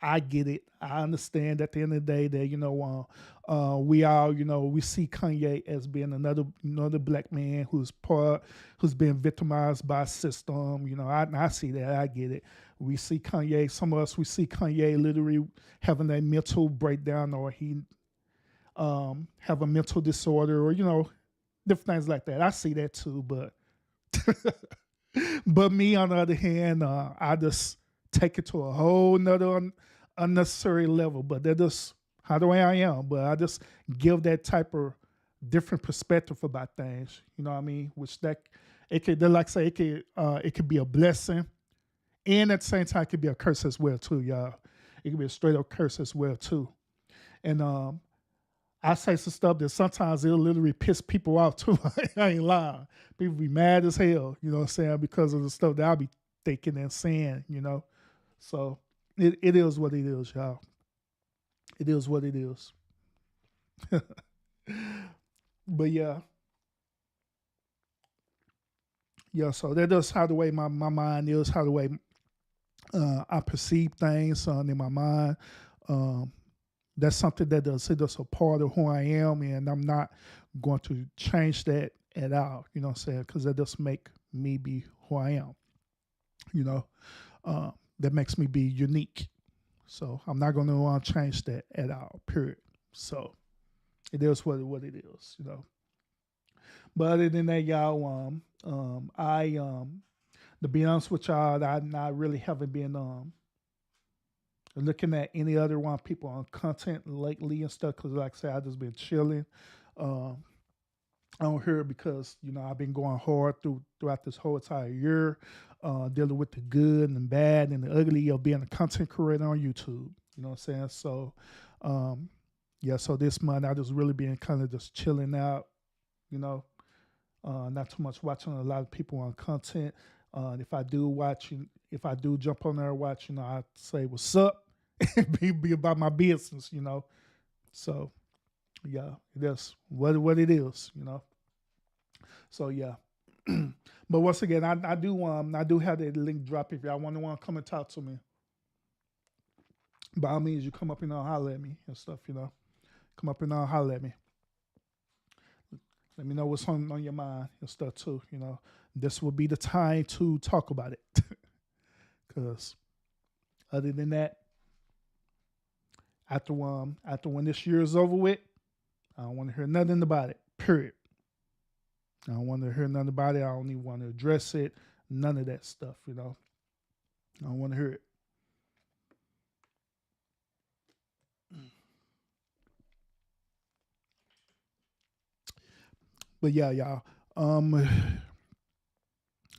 I get it. I understand at the end of the day that we all we see Kanye as being another black man who's been victimized by a system. I see that. I get it. We see Kanye. Some of us we see Kanye literally having a mental breakdown, or he have a mental disorder, or different things like that. I see that too, but. But me, on the other hand, I just take it to a whole nother unnecessary level. But that just how the way I am. But I just give that type of different perspective about things. You know what I mean? Which it could, like I say, it could be a blessing, and at the same time, it could be a curse as well too, y'all. It could be a straight up curse as well too. And I say some stuff that sometimes it'll literally piss people off too. I ain't lying. People be mad as hell, you know what I'm saying, because of the stuff that I'll be thinking and saying, So it is what it is, y'all. It is what it is. But yeah. Yeah, so that is how the way my mind is, how the way I perceive things in my mind. That's something that does it's a part of who I am, and I'm not going to change that at all. You know what I'm saying? Because that does make me be who I am. That makes me be unique. So I'm not going to change that at all. Period. So it is what it is. But other than that, y'all, I to be honest with y'all, I really haven't been looking at any other people on content lately and stuff, because like I said, I just been chilling on here because I've been going hard throughout this whole entire year, dealing with the good and the bad and the ugly of being a content creator on YouTube. You know what I'm saying? So yeah, so this month I just really been kind of just chilling out, not too much watching a lot of people on content. If I do jump on there and watch, I say what's up and be about my business, So yeah, that's what it is, So yeah. But once again, I do have that link drop if y'all want to come and talk to me. By all means, you come up and holler at me and stuff, Come up and holler at me. Let me know what's on your mind and stuff too, This will be the time to talk about it. Because other than that, after when this year is over with, I don't want to hear nothing about it. Period. I don't want to hear nothing about it. I don't even want to address it. None of that stuff, I don't want to hear it. But yeah, y'all.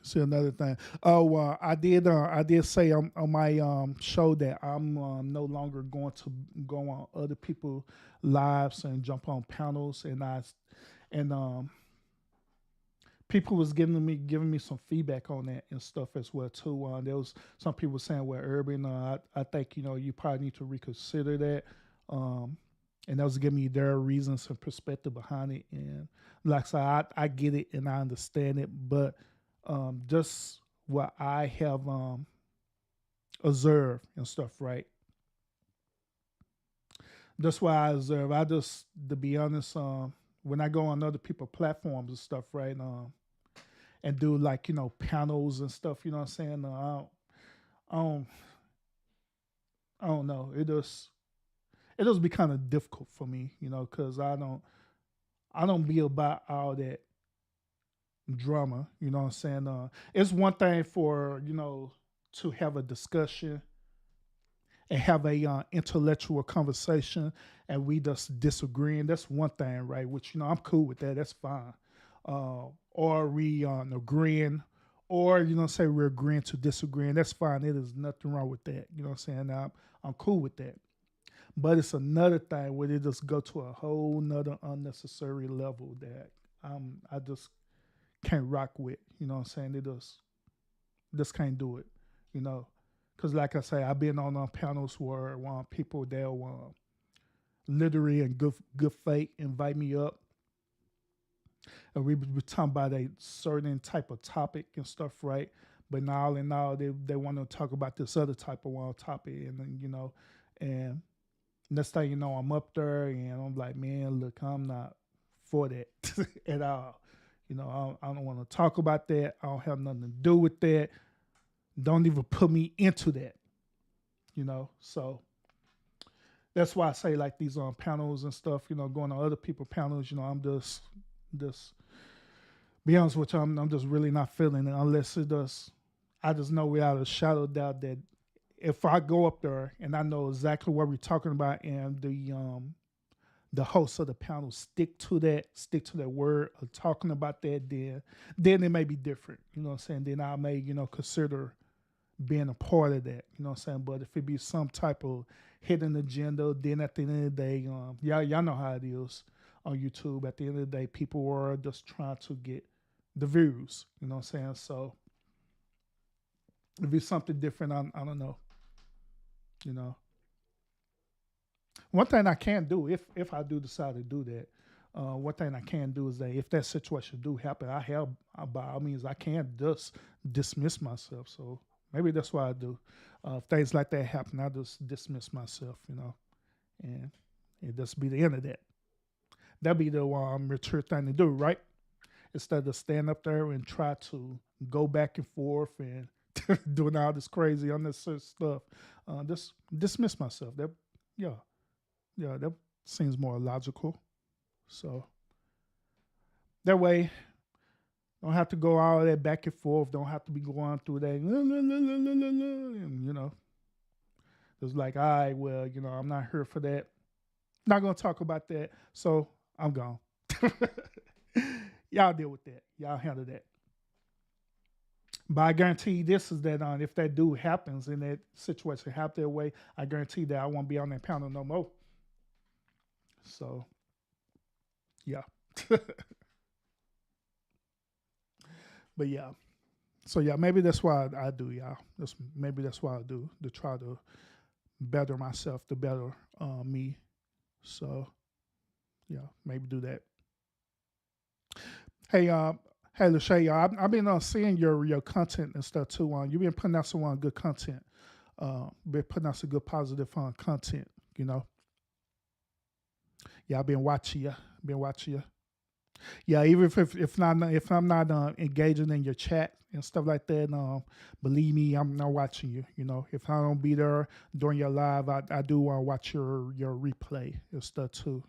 See another thing. Oh, I did say on my show that I'm no longer going to go on other people's lives and jump on panels, and people was giving me some feedback on that and stuff as well too. There was some people saying, "Well, Urban, I think you probably need to reconsider that." and those give me their reasons and perspective behind it. And like I said, I get it and I understand it, but just what I have observed and stuff, right? That's why I observe. I just, to be honest, when I go on other people platforms and stuff, right, and do like panels and stuff, you know what I'm saying? I don't, I don't know. It does be kind of difficult for me, because I don't be about all that drama. You know what I'm saying? It's one thing for to have a discussion and have a intellectual conversation, and we just disagreeing. That's one thing, right? Which I'm cool with that. That's fine. Or we agreeing, or say we're agreeing to disagreeing. That's fine. There is nothing wrong with that. You know what I'm saying? I'm cool with that. But it's another thing where they just go to a whole nother unnecessary level that I just can't rock with. You know what I'm saying? They just can't do it. You know, because like I say, I've been on panels where people they'll literally in good faith invite me up, and we be talking about a certain type of topic and stuff, right? But now and now they want to talk about this other type of topic, and then and next thing you know, I'm up there and I'm like, man, look, I'm not for that at all. I don't want to talk about that. I don't have nothing to do with that. Don't even put me into that. So that's why I say like these panels and stuff. Going on other people's panels. I'm just be honest with you. I'm just really not feeling it unless it does. I just know without a shadow of doubt that if I go up there and I know exactly what we're talking about, and the host of the panel stick to that word of talking about that, then it may be different. You know what I'm saying? Then I may consider being a part of that. You know what I'm saying? But if it be some type of hidden agenda, then at the end of the day, y'all know how it is on YouTube. At the end of the day, people are just trying to get the views. You know what I'm saying? So if it's something different, I don't know. One thing I can do if I do decide to do that, one thing I can do is that if that situation do happen, by all means I can just dismiss myself. So maybe that's what I do. If things like that happen, I just dismiss myself, and it just be the end of that. That'd be the mature thing to do, right? Instead of stand up there and try to go back and forth and doing all this crazy unnecessary stuff. Just dismiss myself. Yeah, that seems more logical. So that way, don't have to go all that back and forth. Don't have to be going through that. And, it's like, all right, well, I'm not here for that. Not gonna talk about that. So I'm gone. Y'all deal with that. Y'all handle that. But I guarantee you this is that if that dude happens in that situation, happen that way, I guarantee that I won't be on that panel no more. So, yeah. But yeah. So yeah, maybe that's why I do, y'all. Maybe that's why I do, to try to better myself, to better me. So yeah, maybe do that. Hey, hey, Lachey, I've been seeing your content and stuff too. You've been putting out some good content. Been putting out some good positive content. Yeah, I've been watching you. Yeah, even if I'm not engaging in your chat and stuff like that, believe me, I'm not watching you. If I don't be there during your live, I do watch your replay and stuff too.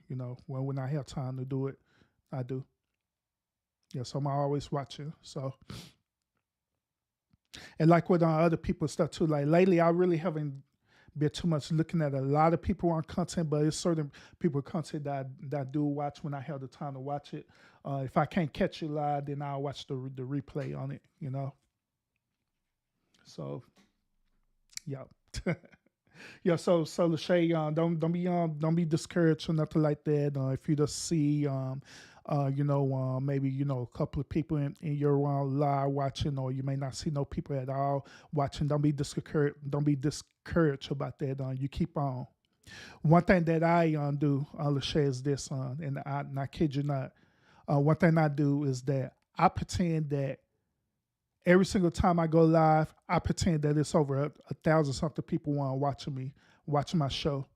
When I have time to do it, I do. Yeah, so I'm always watching. So, and like with other people's stuff too. Like lately, I really haven't been too much looking at a lot of people on content, but it's certain people content that I do watch when I have the time to watch it. If I can't catch it live, then I'll watch the replay on it. So, yeah. Yeah, so Lachey, don't be discouraged or nothing like that. If you just see maybe a couple of people in your live watching, or you may not see no people at all watching. Don't be discouraged about that. You keep on, One thing that I do, Lachey, is this, and I kid you not. One thing I do is that I pretend that every single time I go live, I pretend that it's over a thousand something people watching me, watching my show.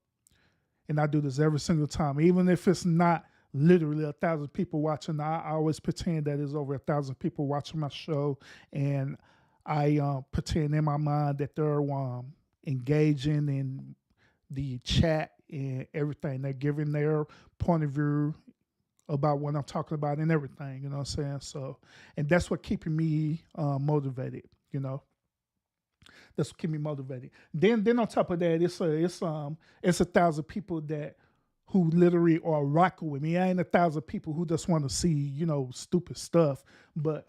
And I do this every single time, even if it's not literally a thousand people watching. I always pretend that it's over a thousand people watching my show, and I pretend in my mind that they're engaging in the chat and everything. They're giving their point of view about what I'm talking about and everything. You know what I'm saying? So, and that's what keeping me motivated. You know. That's what keep me motivated. Then on top of that, it's a thousand people that who literally are rocking with me. I ain't a thousand people who just want to see, stupid stuff, but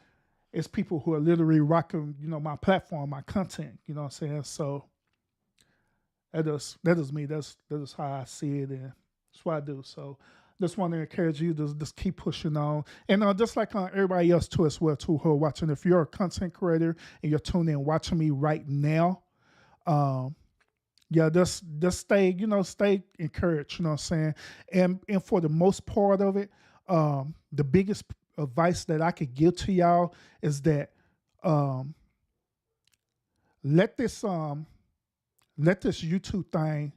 it's people who are literally rocking, my platform, my content. You know what I'm saying? So that is me. That is how I see it, and that's what I do. So just want to encourage you to just keep pushing on, and just like everybody else too as well too who are watching. If you're a content creator and you're tuning in watching me right now, yeah, just stay stay encouraged. You know what I'm saying? And for the most part of it, the biggest advice that I could give to y'all is that let this YouTube thing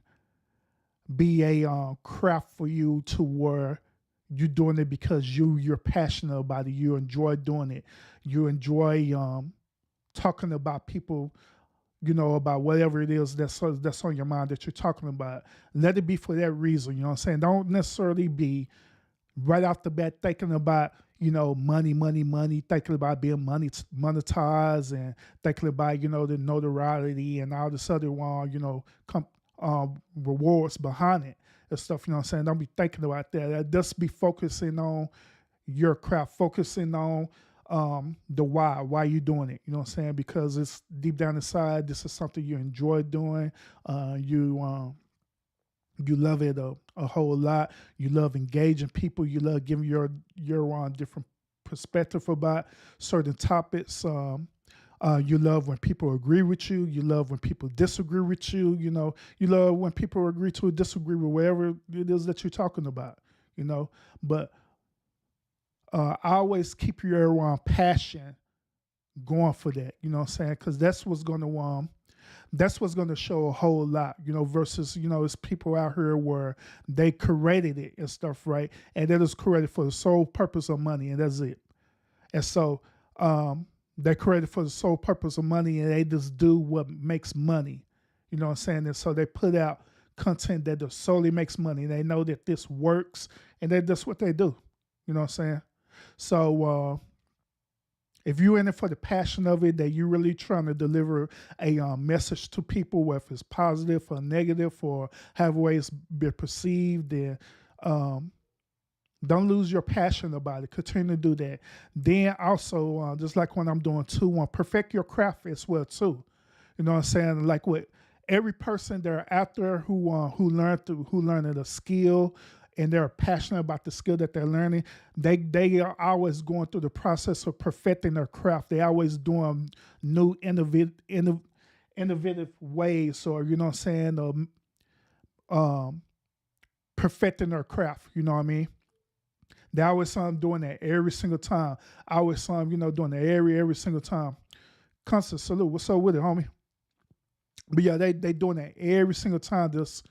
be a craft for you to where you're doing it because you're passionate about it. You enjoy doing it. You enjoy talking about people, about whatever it is that's on your mind that you're talking about. Let it be for that reason. You know what I'm saying? Don't necessarily be right off the bat thinking about money, thinking about being monetized and thinking about the notoriety and all this other rewards behind it and stuff. You know what I'm saying? Don't be thinking about that. Just be focusing on your craft, focusing on the why you doing it. You know what I'm saying? Because it's deep down inside, this is something you enjoy doing. You love it a whole lot. You love engaging people. You love giving your different perspective about certain topics. You love when people agree with you. You love when people disagree with you. You love when people agree to or disagree with whatever it is that you're talking about. But I always keep your passion going for that. You know what I'm saying? Because that's what's going to show a whole lot, versus, it's people out here where they created it and stuff, right? And that is created for the sole purpose of money, and that's it. And so they created for the sole purpose of money, and they just do what makes money. You know what I'm saying? And so they put out content that just solely makes money. And they know that this works, and that's what they do. You know what I'm saying? So if you're in it for the passion of it, that you're really trying to deliver a message to people, whether it's positive or negative or however way it's been perceived, then don't lose your passion about it. Continue to do that. Then also, just like when I'm doing too, perfect your craft as well too. You know what I'm saying? Like with every person they're out there who learned a skill, and they're passionate about the skill that they're learning, they are always going through the process of perfecting their craft. They always doing new innovative ways, or you know what I'm saying, perfecting their craft. You know what I mean? They always saw them doing that every single time. I always saw them, doing that every single time. Constant salute. What's up with it, homie? But yeah, they doing that every single time, just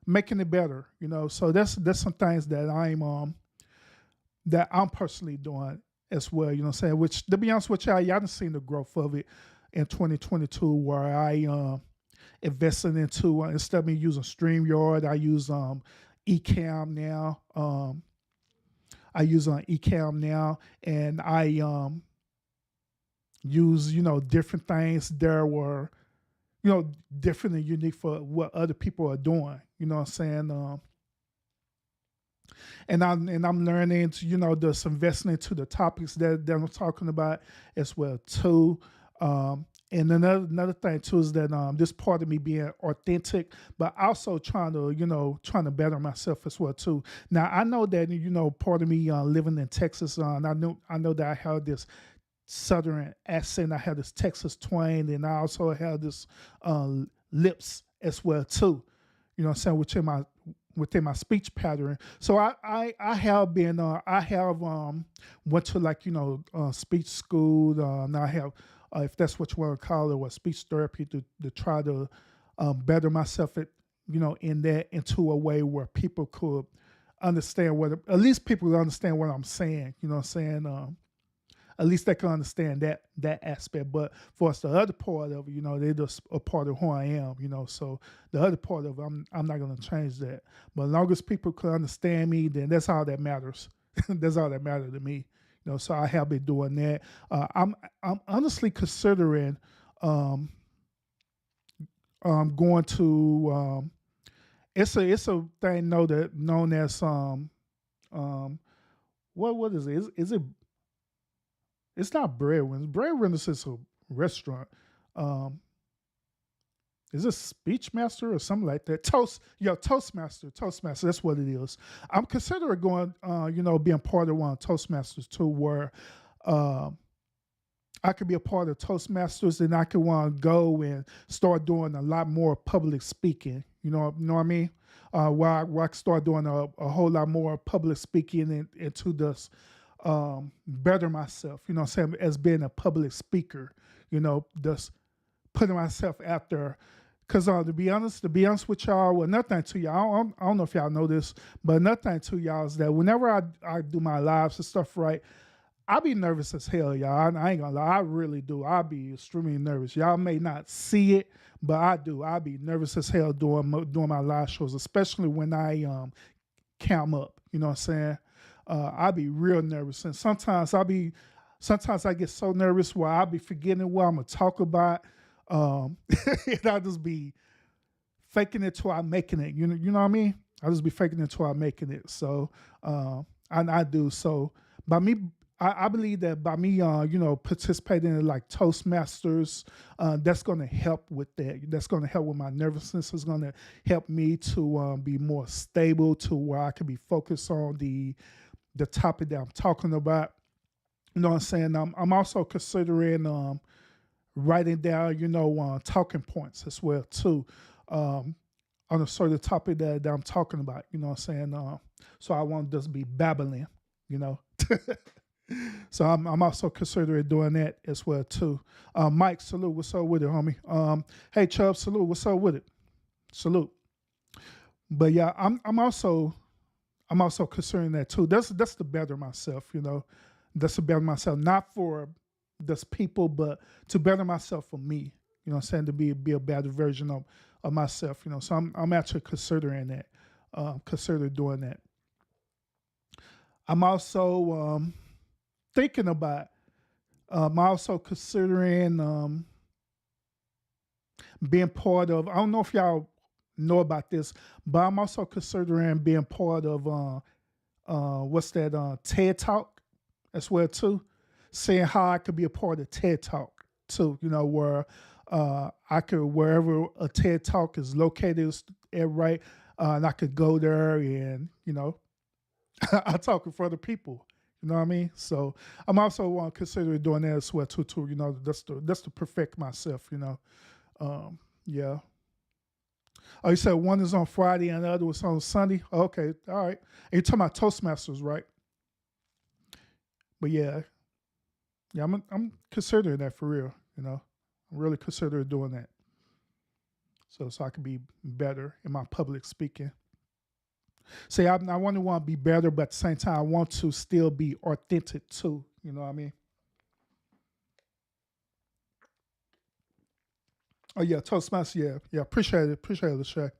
making it better, So that's some things that I'm personally doing as well, you know what I'm saying? Which, to be honest with y'all done seen the growth of it in 2022, where I invested into instead of me using StreamYard, I use Ecamm now. I use Ecamm now, and I use different things there were different and unique for what other people are doing. You know what I'm saying? And I'm learning to just investing into the topics that I'm talking about as well too. And another thing too is that this part of me being authentic, but also trying to better myself as well too. Now I know that part of me living in Texas, and I know that I have this Southern accent. I have this Texas twang, and I also have this lips as well too. you know what I'm saying, within my speech pattern. So I have been I have went to like speech school. Now I have if that's what you want to call it, or speech therapy to try to better myself at in that into a way where people could understand what at least people will understand what I'm saying. You know what I'm saying? At least they can understand that aspect. But for us, the other part of it, they're just a part of who I am, So the other part of it, I'm not gonna change that. But as long as people can understand me, then that's all that matters. That's all that matters to me. So I have been doing that. I'm honestly considering going to it's a thing known as what is it? Is it it's not Breadwinners. Breadwinners is a restaurant. Um, is it Speechmaster or something like that? Toastmaster. That's what it is. I'm considering going, being part of one of Toastmasters too, where I could be a part of Toastmasters, and I could want to go and start doing a lot more public speaking. You know what I mean? Where I could start doing a whole lot more public speaking into this. Better myself, what I'm saying, as being a public speaker, just putting myself out there. Because to be honest with y'all, well, nothing to y'all, I don't know if y'all know this, but nothing to y'all is that whenever I do my lives and stuff, right, I be nervous as hell, y'all. I ain't gonna lie, I really do. I be extremely nervous. Y'all may not see it, but I do. I be nervous as hell doing my live shows, especially when I count up. You know what I'm saying? I be real nervous, and sometimes I get so nervous where I be forgetting what I'm gonna talk about, and I just be faking it till I'm making it. You know what I mean? I just be faking it till I'm making it. So, I do. So by me, I believe that by me, participating in like Toastmasters, that's gonna help with that. That's gonna help with my nervousness. It's gonna help me to be more stable to where I can be focused on the topic that I'm talking about. You know what I'm saying? I'm also considering writing down, talking points as well too, on a certain topic that I'm talking about. You know what I'm saying? So I won't just be babbling, So I'm also considering doing that as well too. Mike, salute. What's up with it, homie? Hey Chubb, salute. What's up with it? Salute. But yeah, I'm also considering that too. That's to better myself, That's to better myself, not for just people, but to better myself for me. You know what I'm saying? To be a better version of myself, So I'm actually considering that. Consider doing that. I'm also thinking about I'm also considering being part of, I don't know if y'all know about this, but I'm also considering being part of what's that TED Talk as well too. Seeing how I could be a part of TED Talk too, where I could, wherever a TED Talk is located right, and I could go there and I talk in front of people. You know what I mean? So I'm also considering doing that as well too. That's to perfect myself. Yeah. Oh, you said one is on Friday and the other was on Sunday. Okay, all right. And you're talking about Toastmasters, right? But yeah, I'm considering that for real. I'm really considering doing that. So I can be better in my public speaking. See, I want to be better, but at the same time, I want to still be authentic too. You know what I mean? Oh yeah, Toastmasters. Yeah. Appreciate it, Shay.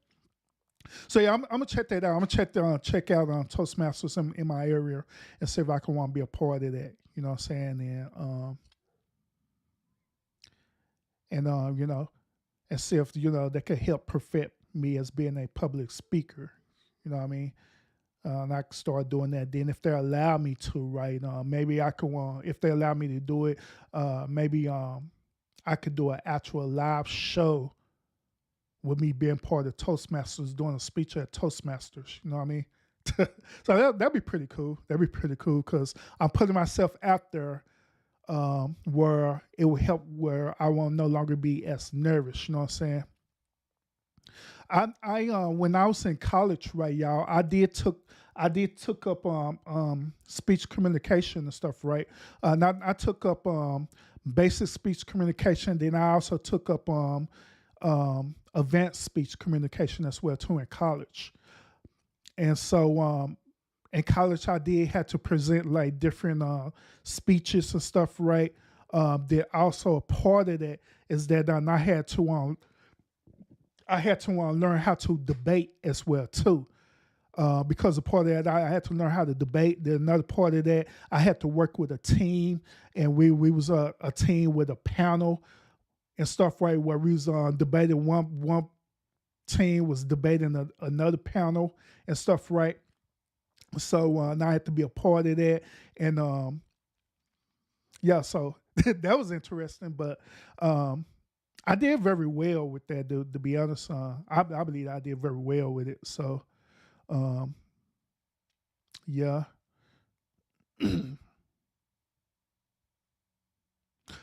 So yeah, I'm gonna check that out. I'm gonna check out Toastmasters in my area and see if I can want to be a part of that. You know what I'm saying? And see if that could help perfect me as being a public speaker. You know what I mean? And I can start doing that. Then if they allow me to, right, maybe I can, if they allow me to do it, maybe I could do an actual live show with me being part of Toastmasters, doing a speech at Toastmasters. You know what I mean? So that'd be pretty cool. That'd be pretty cool because I'm putting myself out there where it will help, where I will no longer be as nervous. You know what I'm saying? I when I was in college, right, y'all, I did took up speech communication and stuff, right? And I took up basic speech communication. Then I also took up advanced speech communication as well too in college. And so in college, I did had to present like different speeches and stuff, right? That also a part of that is that I had to learn how to debate as well too. Because a part of that, I had to learn how to debate. Then another part of that, I had to work with a team, and we was a team with a panel and stuff, right? Where we was debating one team was debating another panel and stuff, right? So now I had to be a part of that, and yeah, so that was interesting. But I did very well with that. To be honest, I believe I did very well with it. So um, yeah.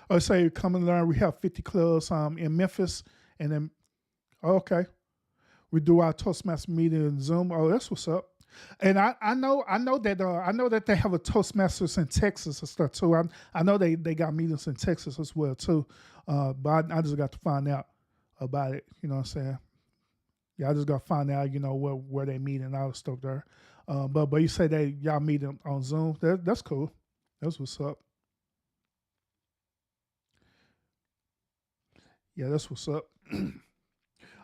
I say come and learn. We have 50 clubs in Memphis, and then okay, we do our Toastmaster meeting in Zoom. Oh, that's what's up. And I know that they have a Toastmasters in Texas and stuff too. I know they got meetings in Texas as well too. But I just got to find out about it. You know what I'm saying? Yeah, I just got to find out. You know where they meet and all the stuff there. But you say that y'all meet on Zoom. That's cool. That's what's up. Yeah, that's what's up.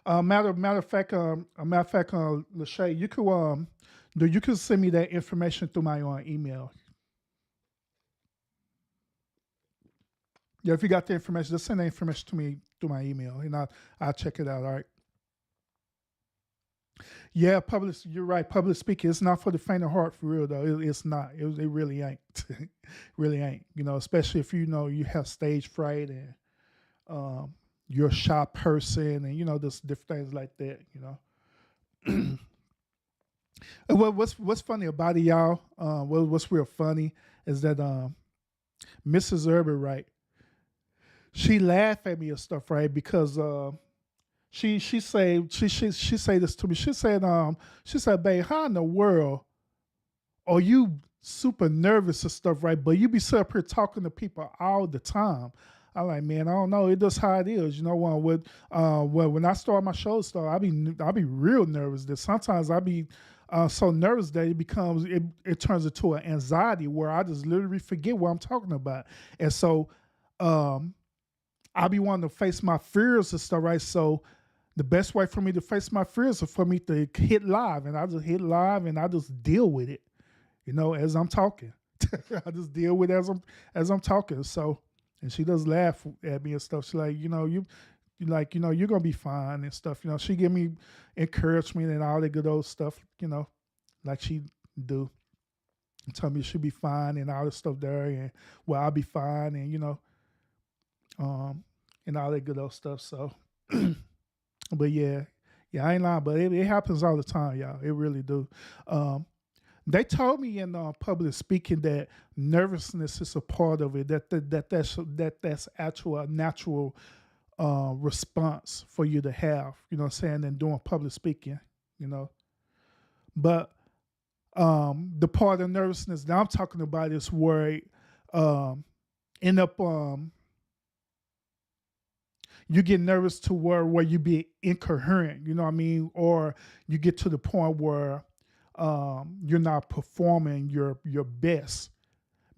Matter of fact, Lachey, you could send me that information through my email. Yeah, if you got the information, just send the information to me through my email, and I'll check it out. All right. Yeah, public. You're right. Public speaking. It's not for the faint of heart, for real though. It's not. It really ain't. Really ain't. You know, especially if you know you have stage fright and um, you're a shy person, and you know, just different things like that. You know. And what's funny about it, y'all? What's real funny is that Mrs. Urban, right? She laughed at me and stuff, right? Because she say this to me. She said, babe, how in the world are you super nervous and stuff, right? But you be sitting up here talking to people all the time. I like, man, I don't know. It just how it is, you know. When I start my show stuff, I be real nervous. That sometimes I be so nervous that it turns into an anxiety where I just literally forget what I'm talking about, and so um, I be wanting to face my fears and stuff, right? So the best way for me to face my fears is for me to hit live, and I just hit live and I just deal with it, you know, as I'm talking. I just deal with it as I'm talking. So, and she does laugh at me and stuff. She's like, you know, you like, you know, you're gonna be fine and stuff. You know, she give me encouragement and all that good old stuff. You know, like she do. Tell me she'll be fine and all this stuff there, and well, I'll be fine, and you know, um, and all that good old stuff. So, but yeah, I ain't lying, but it happens all the time, y'all. It really do. Um, they told me in public speaking that nervousness is a part of it. That's actual a natural response for you to have. You know what I'm saying? And doing public speaking, you know. But the part of nervousness that I'm talking about is where um, end up you get nervous to where you be incoherent, you know what I mean, or you get to the point where you're not performing your best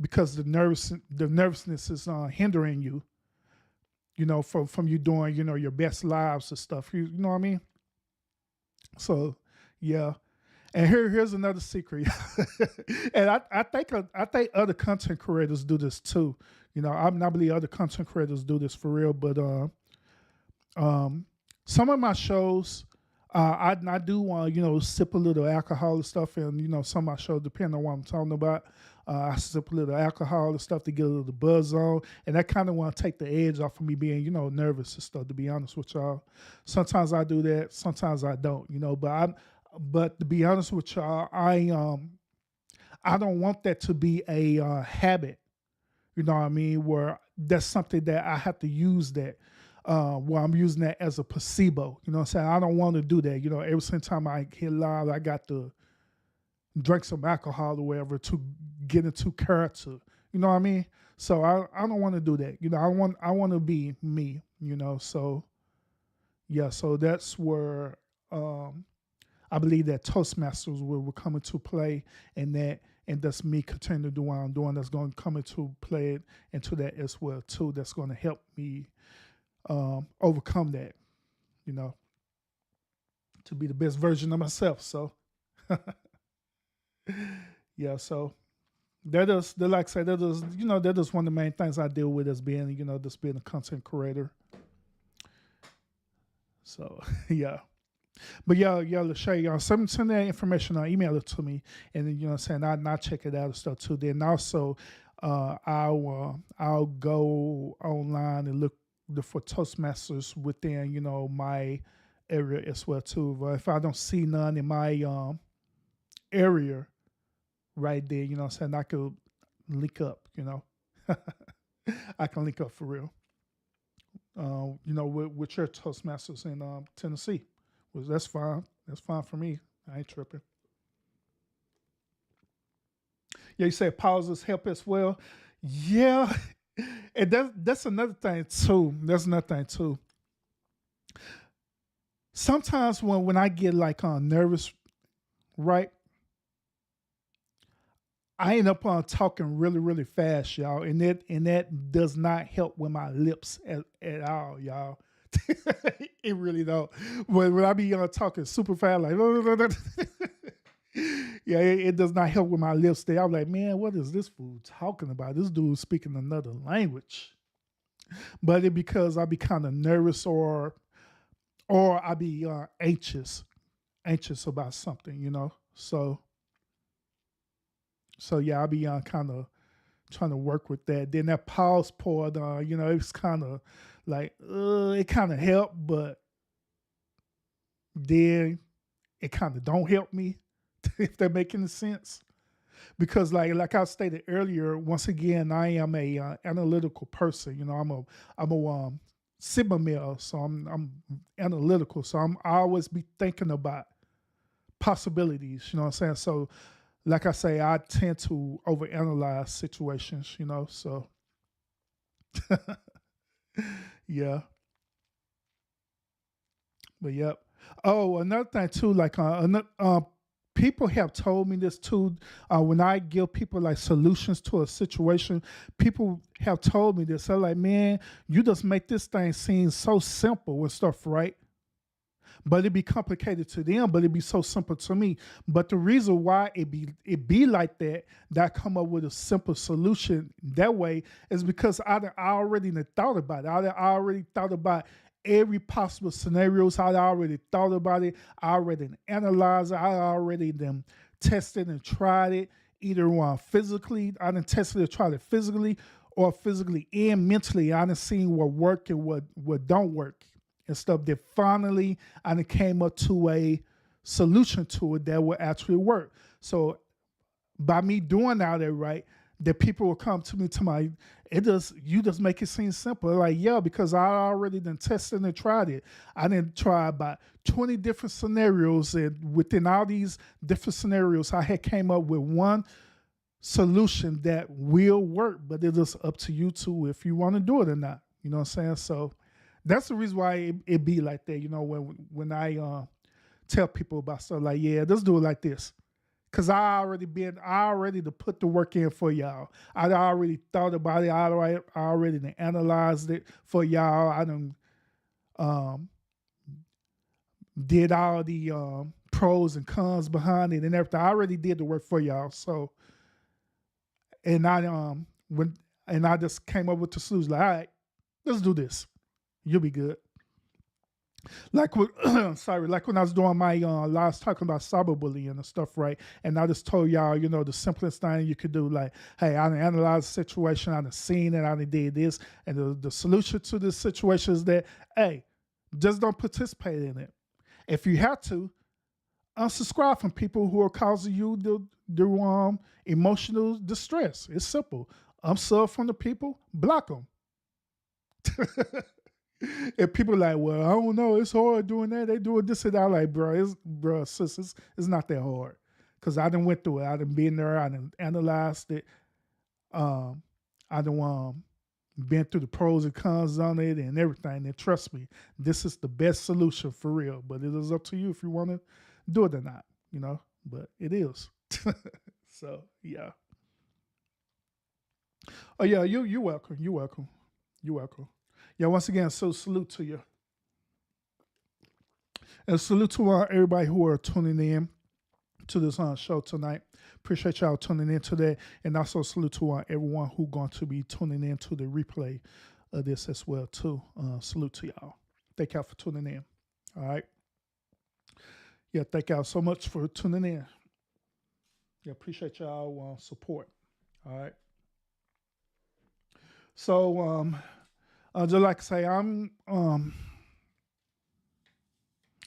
because the nervousness is hindering you, you know, from you doing, you know, your best lives and stuff. You know what I mean? So yeah. And here's another secret, and I think other content creators do this too. You know, I believe other content creators do this for real, but um, some of my shows, I do want to, you know, sip a little alcohol and stuff, and you know, some of my shows, depending on what I'm talking about, I sip a little alcohol and stuff to get a little buzz on, and that kind of want to take the edge off of me being, you know, nervous and stuff. To be honest with y'all, sometimes I do that, sometimes I don't, you know. But to be honest with y'all, I don't want that to be a habit. You know what I mean? Where that's something that I have to use that. Well, I'm using that as a placebo. You know what I'm saying? I don't want to do that. You know, every single time I hit live, I got to drink some alcohol or whatever to get into character. You know what I mean? So I don't want to do that. You know, I want to be me, you know. So yeah, so that's where I believe that Toastmasters will come into play, and that's me continuing to do what I'm doing. That's going to come into play into that as well too. That's going to help me overcome that, you know, to be the best version of myself. So yeah, so that is, like I said, that is, you know, that is one of the main things I deal with as being, you know, just being a content creator. So yeah. But yeah, Lachey, y'all send that information or email it to me, and then, you know what I'm saying, I'll check it out and stuff too. Then also I'll go online and look for Toastmasters within, you know, my area as well too. But if I don't see none in my area right there, you know what I'm saying, I could link up, you know. I can link up for real. You know, with your Toastmasters in Tennessee. Well, that's fine. That's fine for me. I ain't tripping. Yeah, you said pauses help as well. Yeah. And that's another thing too. That's another thing too. Sometimes when I get like nervous, right, I end up talking really, really fast, y'all. And that does not help with my lips at all, y'all. It really don't. When I be talking super fast, like yeah, it does not help with my lips. There, I'm like, man, what is this fool talking about? This dude speaking another language. But it because I be kind of nervous or I be anxious about something, you know. So yeah, I be kind of trying to work with that. Then that pause part, you know, it's kind of like it kind of helped, but then it kind of don't help me, if that make any sense. Because like I stated earlier, once again, I am a analytical person. You know, I'm a Sigma male, so I'm analytical. So I always be thinking about possibilities. You know what I'm saying? So like I say, I tend to overanalyze situations. You know, so yeah. But yep. Oh, another thing too, like people have told me this too. When I give people like solutions to a situation, people have told me this. They're like, "Man, you just make this thing seem so simple and stuff, right?" But it be complicated to them, but it be so simple to me. But the reason why it be like that I come up with a simple solution that way is because I already thought about it. I already thought about every possible scenarios. I already thought about it. I already analyzed it. I already them tested and tried it. Either one physically, I done tested and tried it physically, or physically and mentally. I done seen what work and what don't work and stuff. That finally I done came up to a solution to it that will actually work. So by me doing all that, right, that people will come to me to my, you just make it seem simple. Like, yeah, because I already done tested and tried it. I didn't try about 20 different scenarios, and within all these different scenarios, I had came up with one solution that will work, but it is up to you too if you want to do it or not. You know what I'm saying? So that's the reason why it be like that. You know, when I tell people about stuff like, yeah, let's do it like this. Cause I already to put the work in for y'all. I already thought about it. I already analyzed it for y'all. I done did all the pros and cons behind it and everything. I already did the work for y'all. So, and I just came up with the solution. Like, all right, let's do this. You'll be good. Like when I was doing my last talking about cyberbullying and stuff, right? And I just told y'all, you know, the simplest thing you could do, like, hey, I done analyzed the situation, I done seen it, I done did this, and the solution to this situation is that, hey, just don't participate in it. If you have to, unsubscribe from people who are causing you the emotional distress. It's simple. Unsub from the people, block them. And people like, well, I don't know, it's hard doing that. They doing this and that. I'm like, bro, sis, it's not that hard. Cause I done went through it. I done been there. I done analyzed it. Um, I done been through the pros and cons on it and everything. And trust me, this is the best solution for real. But it is up to you if you want to do it or not, you know. But it is. So yeah. Oh yeah, you welcome. You welcome. You welcome. Yeah, once again, so salute to you. And salute to everybody who are tuning in to this show tonight. Appreciate y'all tuning in today. And also salute to everyone who going to be tuning in to the replay of this as well too. Salute to y'all. Thank y'all for tuning in. All right. Yeah, thank y'all so much for tuning in. Yeah, appreciate y'all support. All right. So just like I say, I'm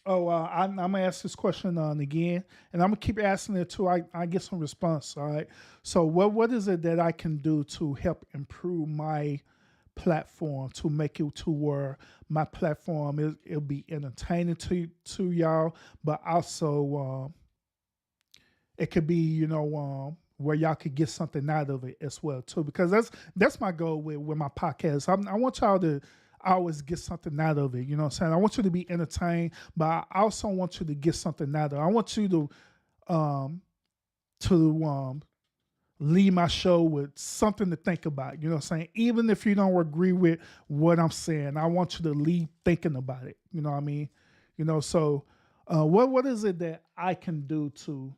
gonna ask this question again, and I'm gonna keep asking it till I get some response. All right. So what is it that I can do to help improve my platform to make it to where my platform it'll be entertaining to y'all, but also it could be where y'all could get something out of it as well too, because that's my goal with my podcast. I want y'all to always get something out of it. You know what I'm saying? I want you to be entertained, but I also want you to get something out of it. I want you to leave my show with something to think about. You know what I'm saying? Even if you don't agree with what I'm saying, I want you to leave thinking about it. You know what I mean? So what is it that I can do to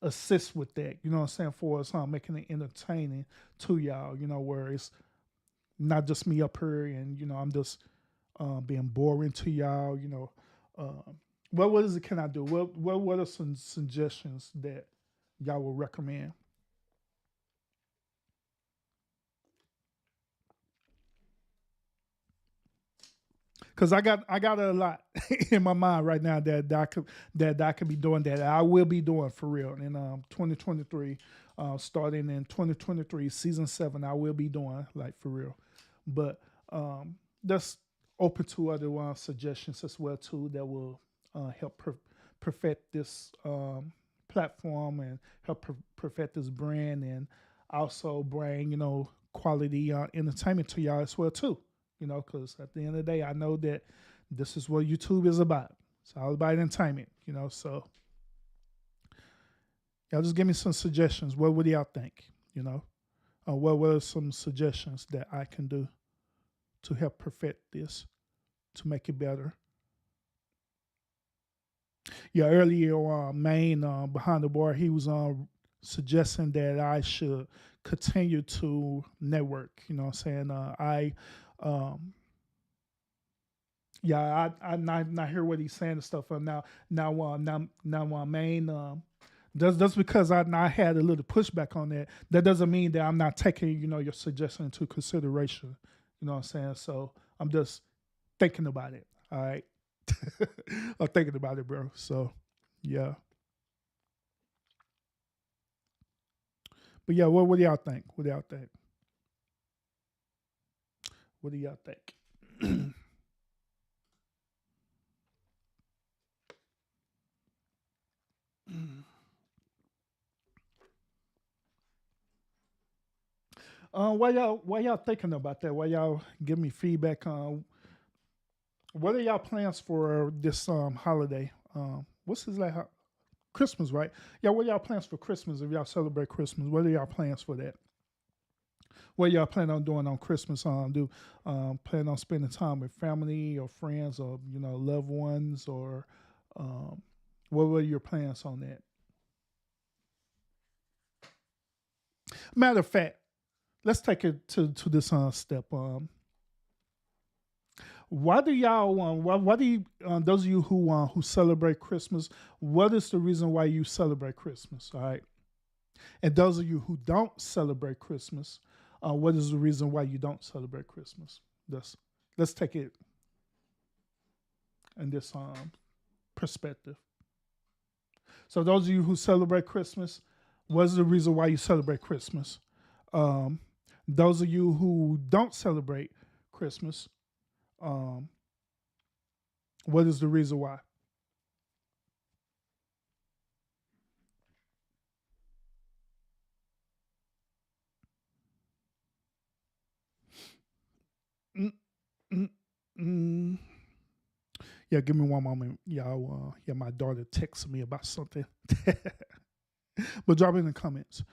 assist with that? You know what I'm saying? For us, making it entertaining to y'all, where it's not just me up here and, I'm just being boring to y'all, what is it can I do? What are some suggestions that y'all will recommend? Because I got a lot in my mind right now that I could be doing, that I will be doing for real in 2023, starting in 2023 season 7. I will be doing, like, for real, but that's open to other suggestions as well too that will help perfect this platform and help perfect this brand, and also bring quality entertainment to y'all as well too. Because at the end of the day, I know that this is what YouTube is about. It's all about entertainment, so y'all just give me some suggestions. What would y'all think? What are some suggestions that I can do to help perfect this, to make it better? Yeah, earlier, Maine, behind the bar, he was suggesting that I should continue to network. You know what I'm saying? I not hear what he's saying and stuff. Now, Maine, that's because I had a little pushback on that. That doesn't mean that I'm not taking your suggestion into consideration. You know what I'm saying? So I'm just thinking about it. All right, I'm thinking about it, bro. So yeah, but yeah, what do y'all think? What do y'all think? What do y'all think? Why y'all thinking about that? Why y'all give me feedback on what are y'all plans for this holiday? What's this like? Christmas, right? Yeah, what are y'all plans for Christmas? If y'all celebrate Christmas, what are y'all plans for that? What y'all plan on doing on Christmas? Do plan on spending time with family or friends or loved ones, or what were your plans on that? Matter of fact, let's take it to this step. Why do y'all why do you, those of you who celebrate Christmas, what is the reason why you celebrate Christmas? All right, and those of you who don't celebrate Christmas, what is the reason why you don't celebrate Christmas? Let's take it in this perspective. So those of you who celebrate Christmas, what is the reason why you celebrate Christmas? Those of you who don't celebrate Christmas. Um, what is the reason why? Mm, mm, mm. Yeah, give me one moment, y'all. Yeah, my daughter texted me about something, but drop it in the comments.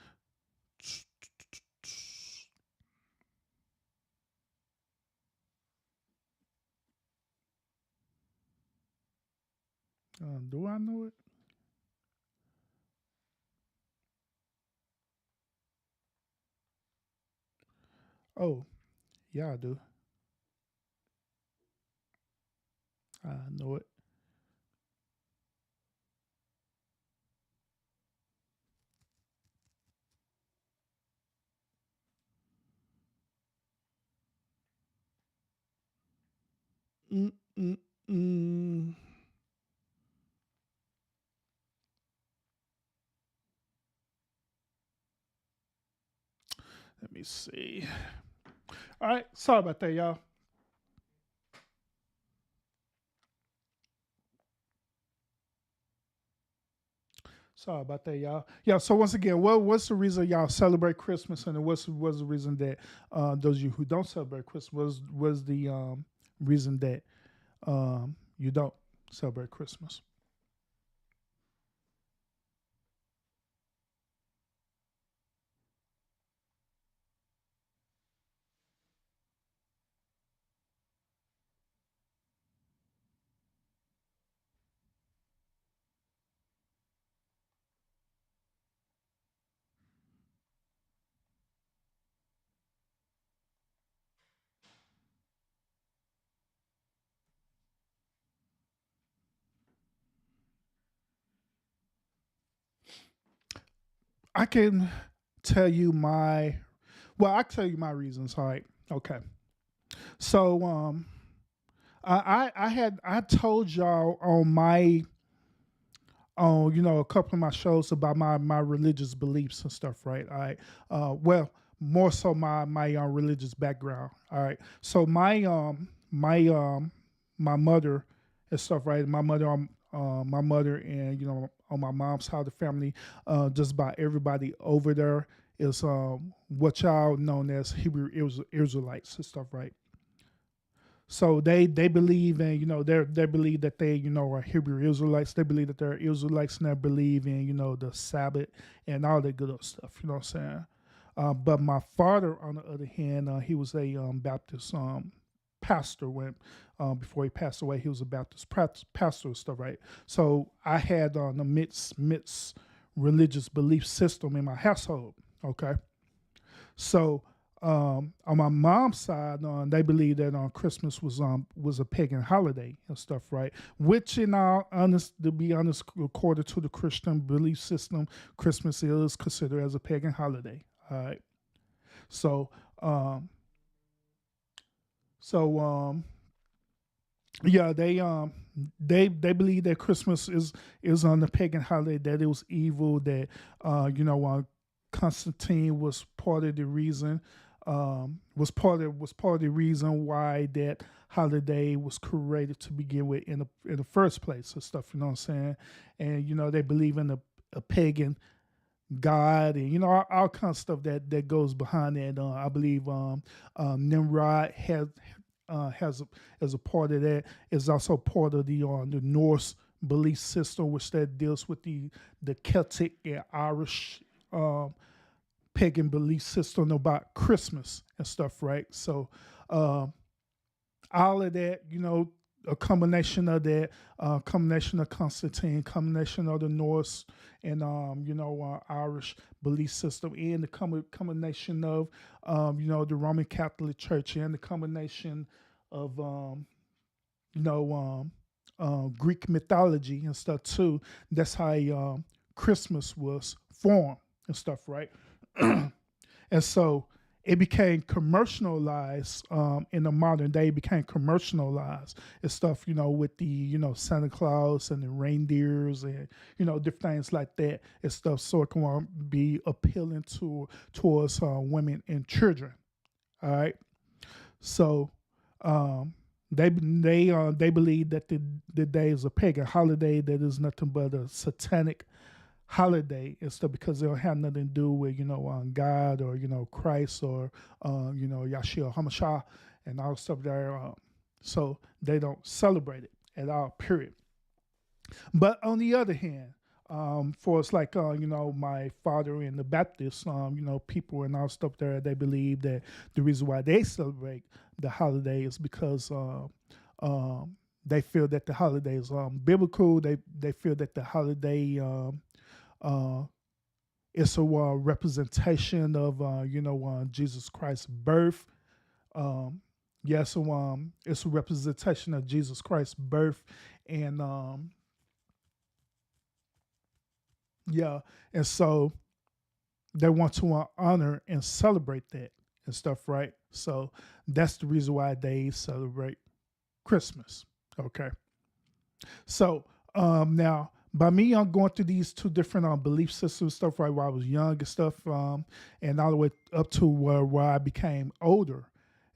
Do I know it? Oh, yeah, I do. I know it. Mm, mm, mm. Let me see. All right, sorry about that, y'all. Sorry about that, y'all. Yeah. So once again, what's the reason y'all celebrate Christmas, and what's the reason that those of you who don't celebrate Christmas was the reason that you don't celebrate Christmas? I can tell you my I can tell you my reasons. All right. Okay. So I told y'all on my a couple of my shows about my religious beliefs and stuff, right? All right. More so my religious background. All right. So my mother and stuff, right? My mother and on my mom's side of the family, just about everybody over there is what y'all known as Hebrew Israelites and stuff, right? So they believe in they believe that they are Hebrew Israelites. They believe that they're Israelites, and they believe in the Sabbath and all that good old stuff. You know what I'm saying? But my father, on the other hand, he was a Baptist pastor when before he passed away. He was a Baptist pastor and stuff, right? So I had the mixed religious belief system in my household. Okay, so on my mom's side, they believe that Christmas was a pagan holiday and stuff, right? Which, in all honest, to be honest, according to the Christian belief system, Christmas is considered as a pagan holiday. All right. So, um, so yeah, they believe that Christmas is on the pagan holiday, that it was evil, that Constantine was part of the reason, was part of the reason why that holiday was created to begin with in the first place and stuff. You know what I'm saying? And they believe in a pagan God, and all kinds of stuff that goes behind that. I believe Nimrod has as a part of that, is also part of the Norse belief system, which that deals with the Celtic and Irish pagan belief system about Christmas and stuff, right? So um, all of that, a combination of that, combination of Constantine, combination of the Norse and Irish belief system, and the combination of the Roman Catholic Church, and the combination of Greek mythology and stuff too. That's how Christmas was formed and stuff, right? And so it became commercialized in the modern day. It became commercialized and stuff, with the Santa Claus and the reindeers and different things like that and stuff, so it can be appealing towards women and children. All right, so Um, they believe that the day is a pagan holiday that is nothing but a satanic holiday and stuff because they don't have nothing to do with God or Christ or Yahshua Hamashiach and all stuff there. So they don't celebrate it at all. Period. But on the other hand, for us like my father and the Baptist, people and all stuff there, they believe that the reason why they celebrate the holiday is because they feel that the holiday is biblical. They feel that the holiday uh, is a representation of Jesus Christ's birth. Yeah, so it's a representation of Jesus Christ's birth, and yeah, and so they want to honor and celebrate that and stuff, right? So that's the reason why they celebrate Christmas. Okay, so now by me, I'm going through these two different belief systems stuff, right? While I was young and stuff, and all the way up to where I became older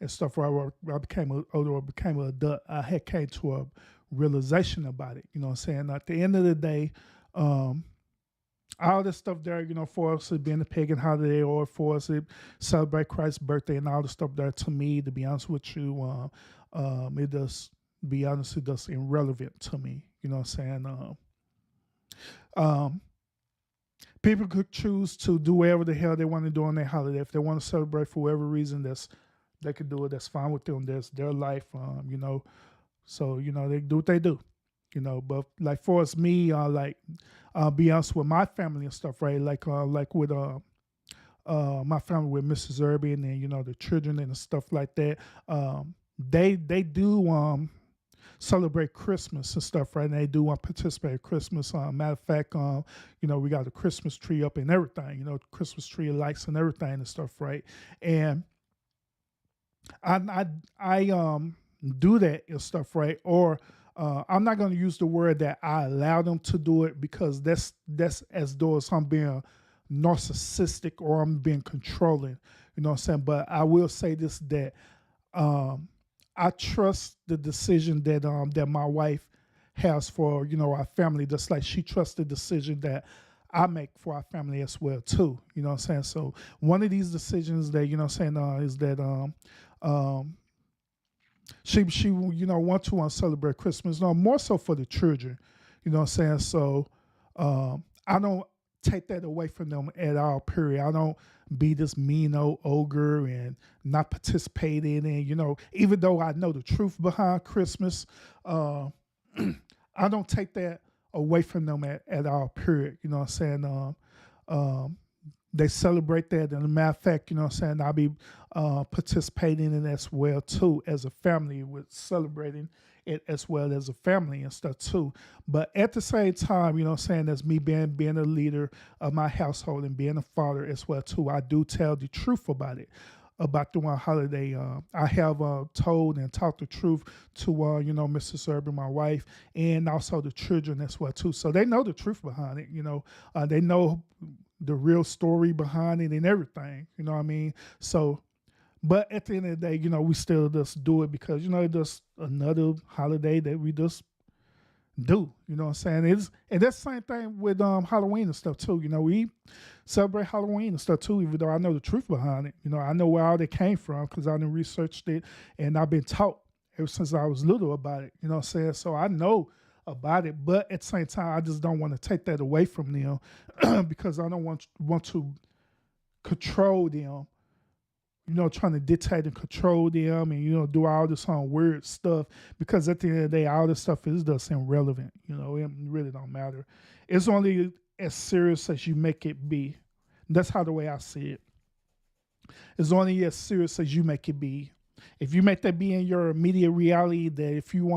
and stuff. Where I became older, or became an adult, I had came to a realization about it. You know what I'm saying? At the end of the day, all this stuff there, for us to being a pagan holiday or for us to celebrate Christ's birthday and all the stuff there, to me, to be honest with you, it does, be honest, it does irrelevant to me. You know what I'm saying? People could choose to do whatever the hell they want to do on their holiday. If they want to celebrate for whatever reason, they could do it. That's fine with them. That's their life. So they do what they do. But like for us, me, be honest with my family and stuff, right? Like with my family with Mrs. Urban and the children and stuff like that. They do celebrate Christmas and stuff, right? And they do participate in Christmas. Matter of fact, we got a Christmas tree up and everything. Christmas tree lights and everything and stuff, right? And I do that and stuff, right? Or I'm not going to use the word that I allow them to do it because that's as though as I'm being narcissistic or I'm being controlling. You know what I'm saying? But I will say this, that I trust the decision that my wife has for our family, just like she trusts the decision that I make for our family as well too. You know what I'm saying? So one of these decisions that is that she want to celebrate Christmas, no more so for the children. You know what I'm saying? So I don't take that away from them at all, period. I don't be this mean old ogre and not participate in it. Even though I know the truth behind Christmas, I don't take that away from them at all, period. You know what I'm saying? They celebrate that. And as a matter of fact, you know what I'm saying, I'll be participating in it as well too, as a family, with celebrating it as well as a family and stuff too. But at the same time, you know what I'm saying, as me being a leader of my household and being a father as well too, I do tell the truth about it, about the one holiday. I have told and talked the truth to Mrs. Urban, my wife, and also the children as well too. So they know the truth behind it. They know the real story behind it and everything. You know what I mean? So, but at the end of the day, we still just do it because it's just another holiday that we just do. You know what I'm saying? And that's the same thing with Halloween and stuff too. We celebrate Halloween and stuff too, even though I know the truth behind it. I know where all that came from because I done researched it and I've been taught ever since I was little about it. You know what I'm saying? So I know about it, but at the same time, I just don't want to take that away from them because I don't want to control them. Trying to dictate and control them and, do all this weird stuff because at the end of the day, all this stuff is just irrelevant. It really don't matter. It's only as serious as you make it be. That's how the way I see it. It's only as serious as you make it be. If you make that be in your immediate reality, that if you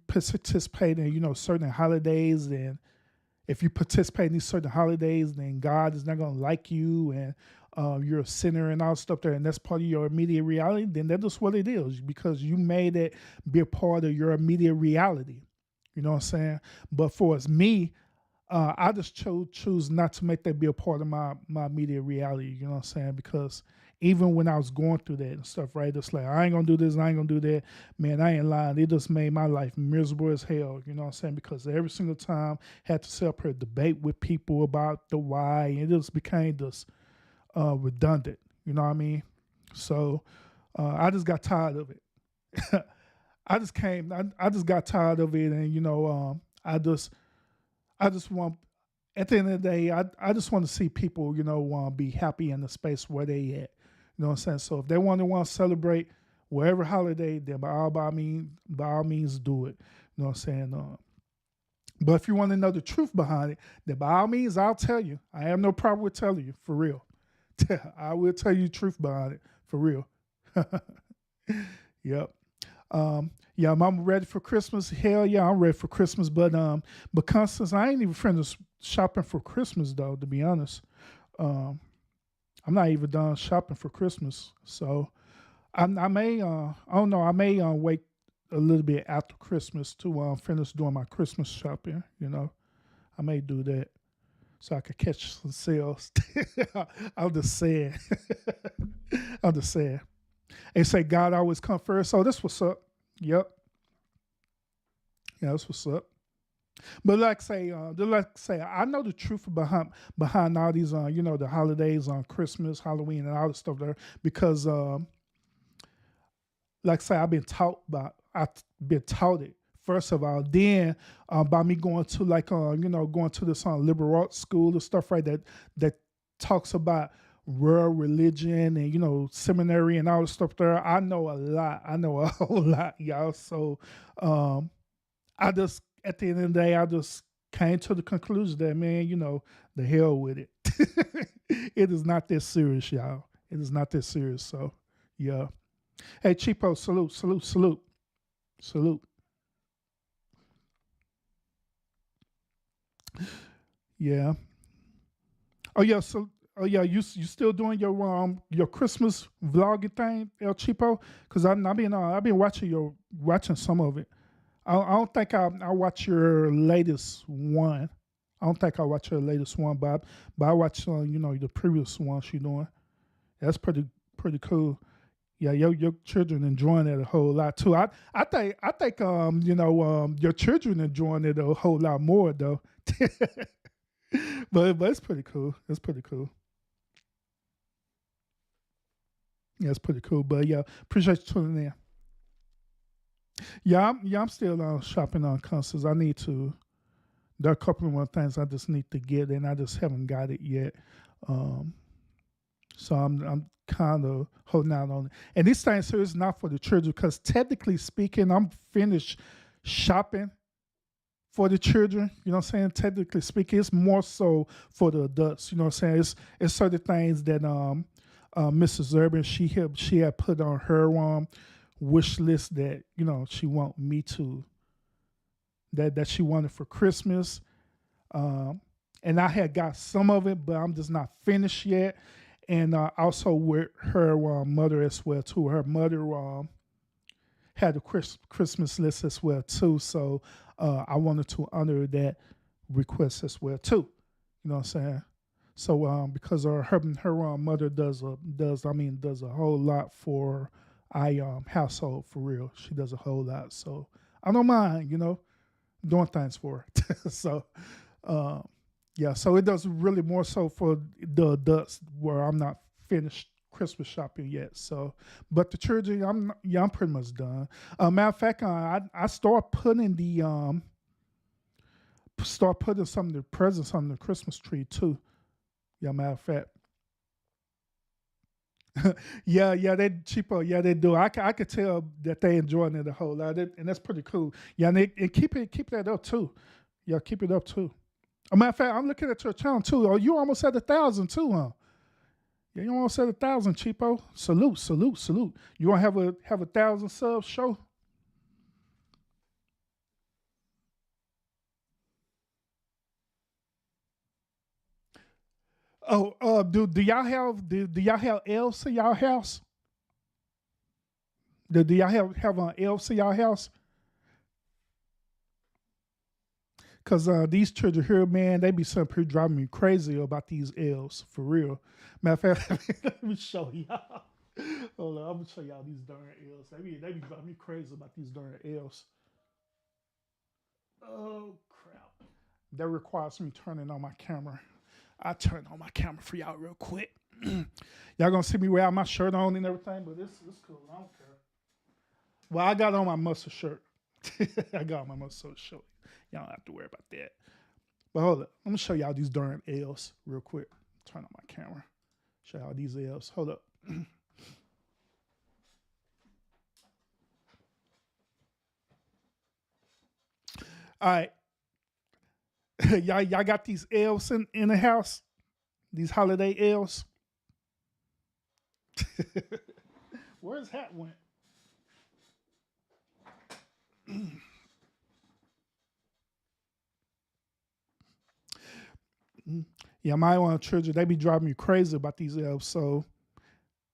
participate in, certain holidays, then if you participate in these certain holidays, then God is not going to like you and you're a sinner and all stuff there, and that's part of your immediate reality, then that's just what it is because you made it be a part of your immediate reality. You know what I'm saying? But for us, me, I just choose not to make that be a part of my immediate reality. You know what I'm saying? Because even when I was going through that and stuff, right? It's like, I ain't gonna do this, I ain't gonna do that. Man, I ain't lying. It just made my life miserable as hell, you know what I'm saying? Because every single time I had to sit up here debate with people about the why, and it just became this redundant, you know what I mean? So I just got tired of it. I just got tired of it, and I just want, at the end of the day, I just want to see people, be happy in the space where they at. You know what I'm saying? So if they want to celebrate wherever holiday, then by all means do it. You know what I'm saying? But if you want to know the truth behind it, then by all means, I'll tell you. I have no problem with telling you, for real. I will tell you the truth behind it, for real. Yep. Yeah, I'm ready for Christmas. Hell yeah, I'm ready for Christmas. But Constance, I ain't even finished shopping for Christmas though, to be honest. I'm not even done shopping for Christmas. So I may I don't know, I may wait a little bit after Christmas to finish doing my Christmas shopping, I may do that so I could catch some sales. I'm just saying. I'm just saying. They say God always come first. So this what's up. Yep. Yeah, that's what's up. But like say, I know the truth behind all these, the holidays on Christmas, Halloween, and all the stuff there, because, like say, I've been taught it first of all. Then, by me going to going to this liberal arts school and stuff, right? That talks about world religion and seminary and all the stuff there. I know a lot. I know a whole lot, y'all. So, I just, at the end of the day, I just came to the conclusion that, man, the hell with it. It is not that serious, y'all. It is not that serious. So, yeah. Hey, Cheapo, salute, salute, salute, salute. Yeah. Oh yeah. So, oh yeah. You still doing your Christmas vlogging thing, El Cheapo? Because I've been watching some of it. I don't think I watch your latest one. I don't think I watch your latest one, but I watched the previous one she doing. That's pretty cool. Yeah, your children enjoying it a whole lot too. I think your children enjoying it a whole lot more though. but it's pretty cool. It's pretty cool. Yeah, it's pretty cool. But yeah, appreciate you tuning in. I'm still shopping on consoles. I need to. There are a couple of more things I just need to get, and I just haven't got it yet. So I'm kind of holding out on it. And this thing here is not for the children because technically speaking, I'm finished shopping for the children. You know what I'm saying? Technically speaking, it's more so for the adults. You know what I'm saying? It's certain things that Mrs. Urban she had put on her wish list that she want me to that she wanted for Christmas, and I had got some of it, but I'm just not finished yet. And also with her mother as well too. Her mother had a Christmas list as well too, so I wanted to honor that request as well too. You know what I'm saying? So because her mother does a whole lot for household for real. She does a whole lot, so I don't mind doing things for her. So yeah, so it does really more so for the adults where I'm not finished Christmas shopping yet. So, but the children, I'm pretty much done. Matter of fact, I start putting some of the presents on the Christmas tree too. Yeah, matter of fact. Yeah, they cheaper. Yeah, they do. I could tell that they enjoying it a whole lot, and that's pretty cool. Yeah, and keep that up too. Yeah, keep it up too. A matter of fact, I'm looking at your channel too. Oh, you almost at 1,000 too, huh? Yeah, you almost at 1,000, cheapo. Salute, salute, salute. You want to have 1,000 subs show? Oh, do y'all have elves in y'all house? Do y'all have elves in y'all house? Cause these children here, man, they be something pretty driving me crazy about these L's for real. Matter of fact, let me show y'all. Hold on, I'm gonna show y'all these darn L's. They be driving me crazy about these darn L's. Oh crap! That requires me turning on my camera. I turn on my camera for y'all real quick. Y'all gonna see me without my shirt on and everything, but it's cool. I don't care. Well, I got on my muscle shirt. I got on my muscle shirt. Y'all don't have to worry about that. But hold up. I'm gonna show y'all these darn L's real quick. Turn on my camera. Show y'all these L's. Hold up. All right. y'all got these L's in the house? These holiday L's? Where's hat went? Yeah, my own children, they be driving me crazy about these L's. So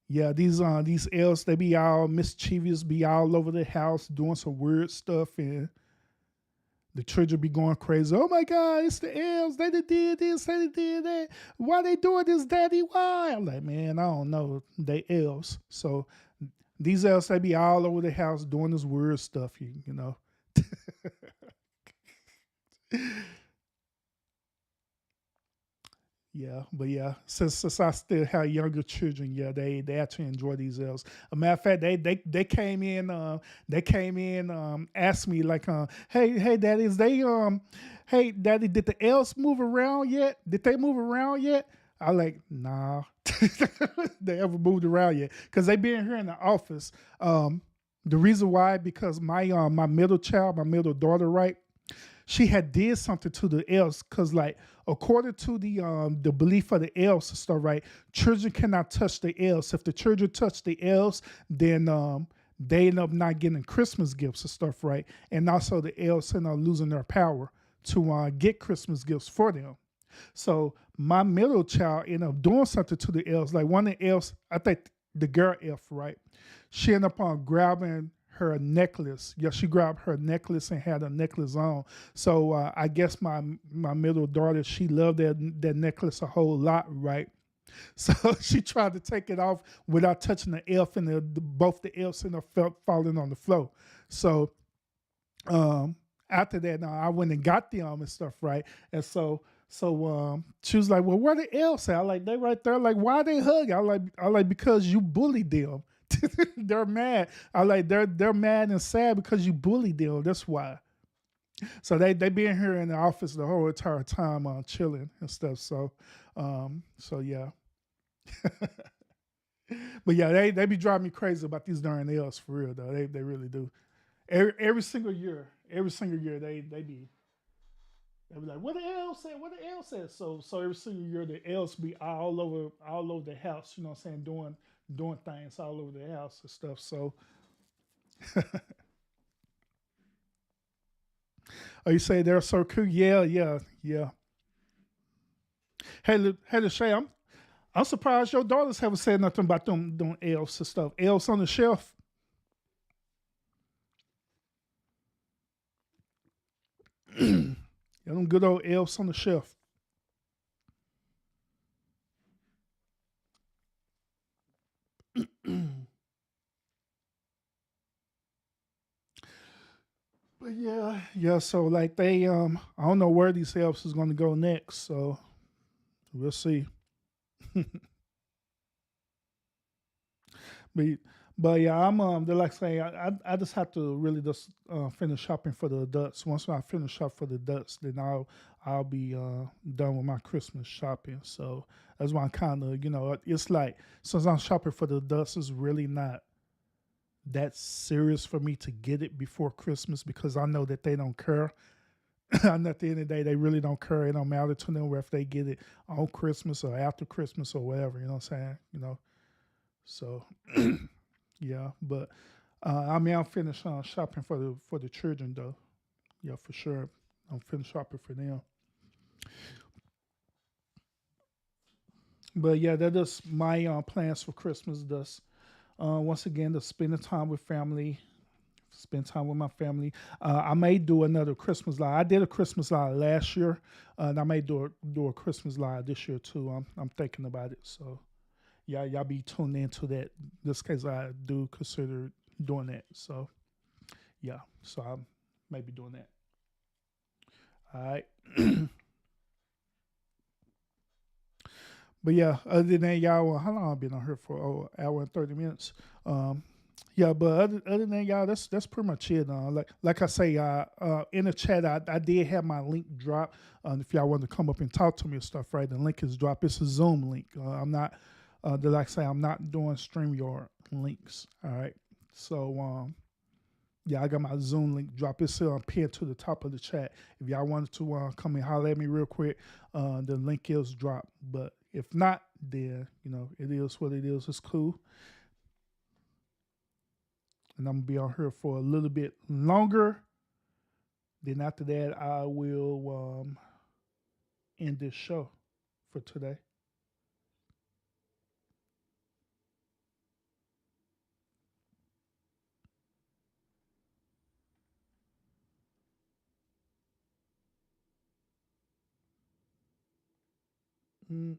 yeah, these L's, they be all mischievous, be all over the house doing some weird stuff, and the children be going crazy. Oh my God, it's the L's. They did this, they did that. Why they doing this, Daddy? Why? I'm like, man, I don't know. They L's. So these L's, they be all over the house doing this weird stuff, you know. Yeah, but yeah, since I still have younger children, yeah, they actually enjoy these L's. A matter of fact, they came in asked me like hey daddy, hey daddy, did the L's move around yet? Did they move around yet? I like, nah, they ever moved around yet? Because they been here in the office. The reason why, because my middle child, my middle daughter, right, she had did something to the L's, because like according to the belief of the L's and stuff, right, children cannot touch the L's. If the children touch the L's, then they end up not getting Christmas gifts and stuff, right, and also the L's end up losing their power to get Christmas gifts for them. So my middle child ended up doing something to the L's. Like one of the L's, I think the girl F, right, she ended up on grabbing her necklace. Yeah, she grabbed her necklace and had a necklace on. So I guess my middle daughter, she loved that necklace a whole lot, right? So she tried to take it off without touching the elf, and both the elves and her falling on the floor. So after that, I went and got them and stuff, right? And so she was like, "Well, where the elves at?" I like, "They right there." Like, "Why they hug?" I like, "Because you bullied them." They're mad. I like, they're mad and sad because you bullied them. That's why. So they been here in the office the whole entire time, chilling and stuff. So yeah. But yeah, they be driving me crazy about these darn elves for real though. They really do. Every single year, they be like, "What the elves said? What the elves said?" So every single year the elves be all over the house. You know what I'm saying? Doing things all over the house and stuff. So, oh, you say they're so cool? Yeah, yeah, yeah. Hey, Lachey, I'm surprised your daughters haven't said nothing about them elves and stuff. Elves on the shelf. Yeah, them good old elves on the shelf. But yeah, yeah. So like I don't know where these elves is going to go next. So we'll see. But but yeah, I'm they're like saying I just have to really just finish shopping for the adults. Once I finish shop for the adults, then I'll be done with my Christmas shopping. So that's why I'm kind of, it's like, since I'm shopping for the adults, it's really not that serious for me to get it before Christmas, because I know that they don't care. And at the end of the day, they really don't care. It don't matter to them where if they get it on Christmas or after Christmas or whatever. You know what I'm saying? So yeah, but I mean, I'm finished shopping for the children though. Yeah, for sure. I'm finished shopping for them. But yeah, that is my plans for Christmas. Thus, once again, to spending time with family, spend time with my family. I may do another Christmas live. I did a Christmas live last year, and I may do a Christmas live this year too. I'm thinking about it. So yeah, y'all be tuned into that. Just case I do consider doing that. So yeah, so I may be doing that. All right. But yeah, other than that, y'all, how long I've been on here for? Oh, hour and 30 minutes. Um, yeah, but other than that, y'all, that's pretty much it. Like I say, in the chat, I did have my link drop. If y'all want to come up and talk to me and stuff, right? The link is dropped. It's a Zoom link. I'm not, like I say, I'm not doing StreamYard links. All right. So yeah, I got my Zoom link drop. It's pinned to the top of the chat. If y'all wanted to come and holler at me real quick, the link is dropped. But if not, then, it is what it is. It's cool. And I'm going to be on here for a little bit longer. Then after that, I will end this show for today. Oh.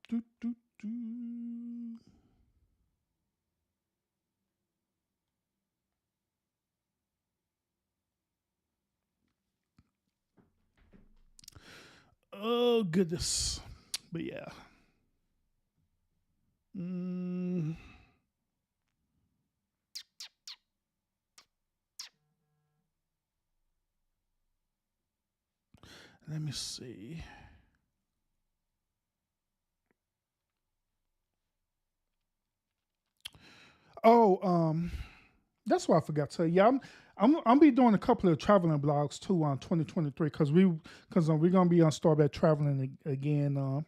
Do, do, do. Oh, goodness. But yeah. Let me see. Oh, that's what I forgot to tell you. Yeah, I'm be doing a couple of traveling blogs too on 2023 because we're gonna be on Starbat traveling again.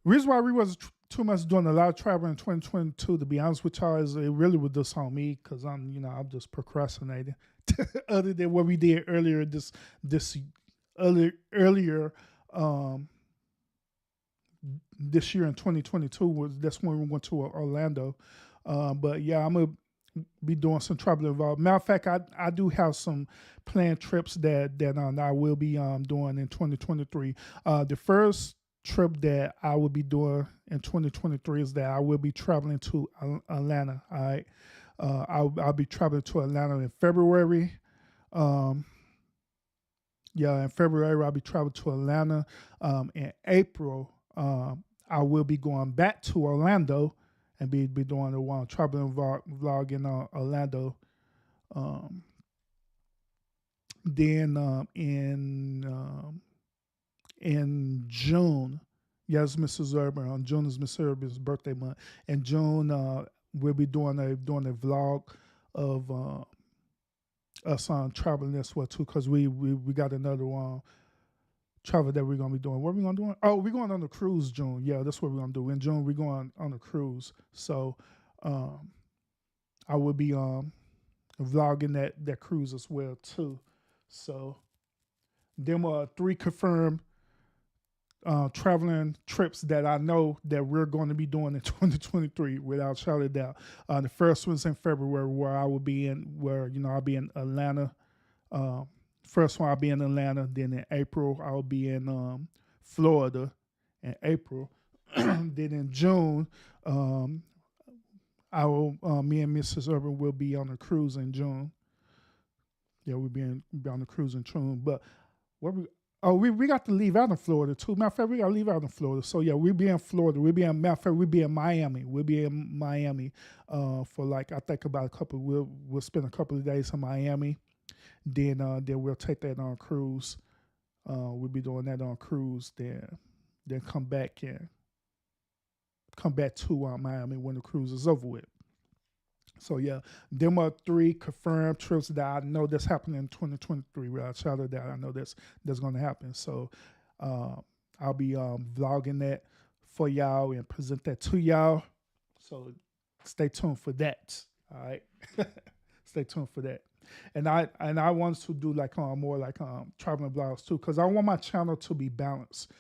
Reason why we was too much doing a lot of traveling in 2022, to be honest with y'all, is it really was just on me because I'm just procrastinating. Other than what we did earlier earlier this year in 2022 that's when we went to Orlando. But yeah, I'm gonna be doing some travel involved. Matter of fact, I do have some planned trips that I will be doing in 2023. The first trip that I will be doing in 2023 is that I will be traveling to Atlanta. All right, I'll be traveling to Atlanta in February. In February I'll be traveling to Atlanta. In April, I will be going back to Orlando and be doing a traveling vlog in Orlando. Then in June, yes, Mrs. Urban. June is Mrs. Urban's birthday month. In June, we'll be doing a vlog of us traveling as well too, because we got another one travel that we're gonna be doing. What are we gonna do? Oh, we're going on a cruise June. Yeah, that's what we're gonna do. In June, we're going on a cruise. So I will be vlogging that cruise as well too. So them are 3 confirmed traveling trips that I know that we're going to be doing in 2023 without shadow of doubt. The first one's in February where I'll be in Atlanta. First one I'll be in Atlanta. Then in April I'll be in Florida in April. Then in June, I will me and Mrs. Urban will be on a cruise in June. Yeah, we'll be on a cruise in June. But we got to leave out in Florida too. Matter of fact, we got to leave out in Florida. So yeah, we'll be in Florida. We'll be in Miami. We'll be in Miami for like I think about we'll spend a couple of days in Miami. Then we'll take that on cruise. We'll be doing that on cruise. Then come back to Miami when the cruise is over with. So yeah, them are 3 confirmed trips that I know that's happening in 2023. Without shout out that I know that's going to happen. So I'll be vlogging that for y'all and present that to y'all. So stay tuned for that. All right, stay tuned for that. And I want to do like more like traveling vlogs too, because I want my channel to be balanced.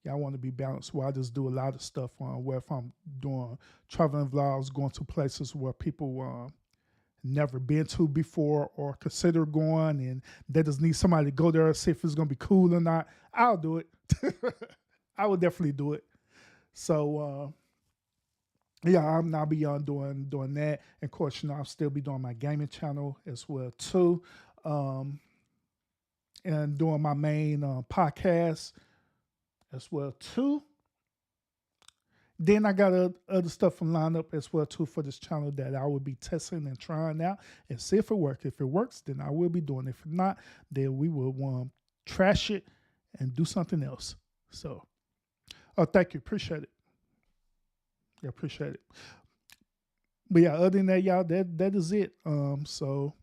Yeah, I want to be balanced where I just do a lot of stuff where if I'm doing traveling vlogs, going to places where people never been to before or consider going, and they just need somebody to go there and see if it's gonna be cool or not, I'll do it. I would definitely do it. So yeah, I'll be doing that. And of course, I'll still be doing my gaming channel as well too, and doing my main podcast as well too. Then I got other stuff lined up as well too for this channel that I will be testing and trying out and see if it works. If it works, then I will be doing it. If not, then we will trash it and do something else. So, thank you, appreciate it. Yeah, appreciate it. But yeah, other than that, y'all, that is it. So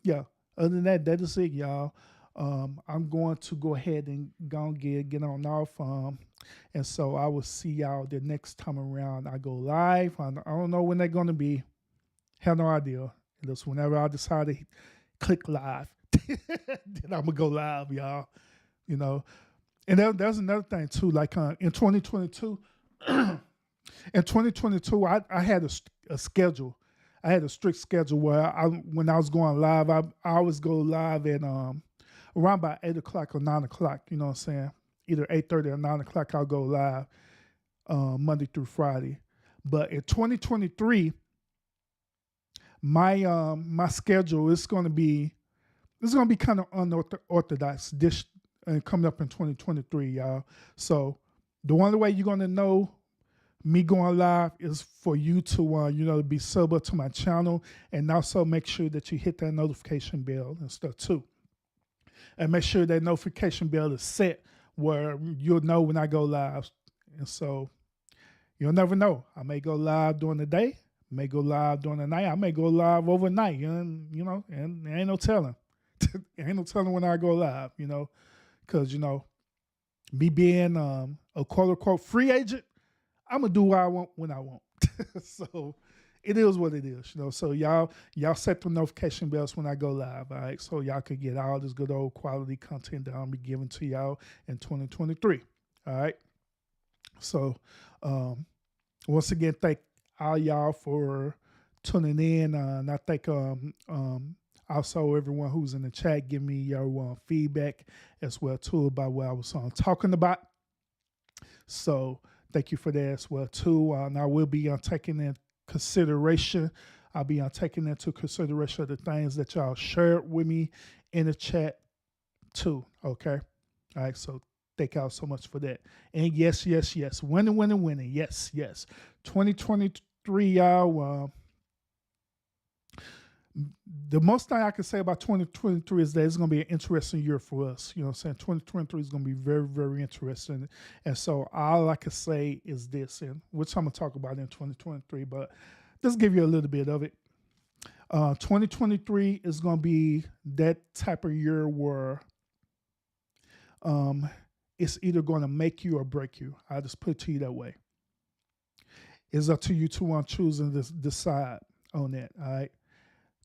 yeah, other than that, that is it, y'all. I'm going to go ahead and get on off. And so I will see y'all the next time around I go live. I don't know when they're going to be. Have no idea. Just whenever I decide to click live, then I'm going to go live, y'all. And there's another thing too, like in 2022, in 2022, I had a schedule. I had a strict schedule where when I was going live, I always go live at around about 8 o'clock or 9 o'clock. You know what I'm saying? Either 8:30 or 9 o'clock, I'll go live Monday through Friday. But in 2023, my schedule is going to be kind of unorthodox this coming up in 2023, y'all. So the only way you're going to know me going live is for you to be sub up to my channel, and also make sure that you hit that notification bell and stuff too. And make sure that notification bell is set where you'll know when I go live. And so you'll never know. I may go live during the day, may go live during the night, I may go live overnight, and there ain't no telling. Ain't no telling when I go live, because, me being a quote unquote free agent, I'm going to do what I want when I want. So it is what it is, So y'all set the notification bells when I go live, all right? So y'all can get all this good old quality content that I'll be giving to y'all in 2023, all right? So once again, thank all y'all for tuning in. And I thank also everyone who's in the chat, give me your feedback as well too about what I was talking about. So thank you for that as well too. And I will be taking in consideration. I'll be taking into consideration of the things that y'all shared with me in the chat too. Okay. All right. So thank y'all so much for that. And yes. Winning. Yes. 2023, y'all. The most thing I can say about 2023 is that it's going to be an interesting year for us. You know what I'm saying? 2023 is going to be very, very interesting. And so all I can say is this, and which I'm going to talk about in 2023, but just give you a little bit of it. 2023 is going to be that type of year where it's either going to make you or break you. I'll just put it to you that way. It's up to you to choose and decide on that, all right?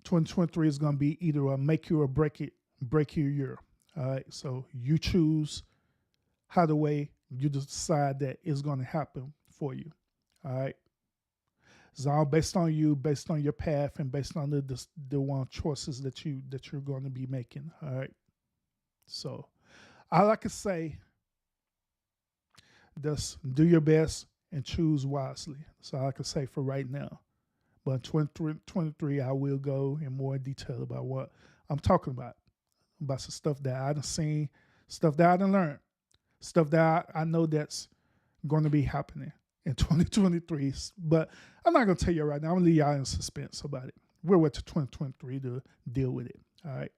2023 is going to be either a make you or break your year. All right. So you choose how the way you decide that is going to happen for you. All right. It's all based on you, based on your path, and based on the one choices that you're going to be making. All right. So all I can say, just do your best and choose wisely. That's all I can say for right now. But in 2023, I will go in more detail about what I'm talking about some stuff that I done seen, stuff that I done learned, stuff that I know that's going to be happening in 2023. But I'm not going to tell you right now. I'm going to leave y'all in suspense about it. We'll wait to 2023 to deal with it. All right.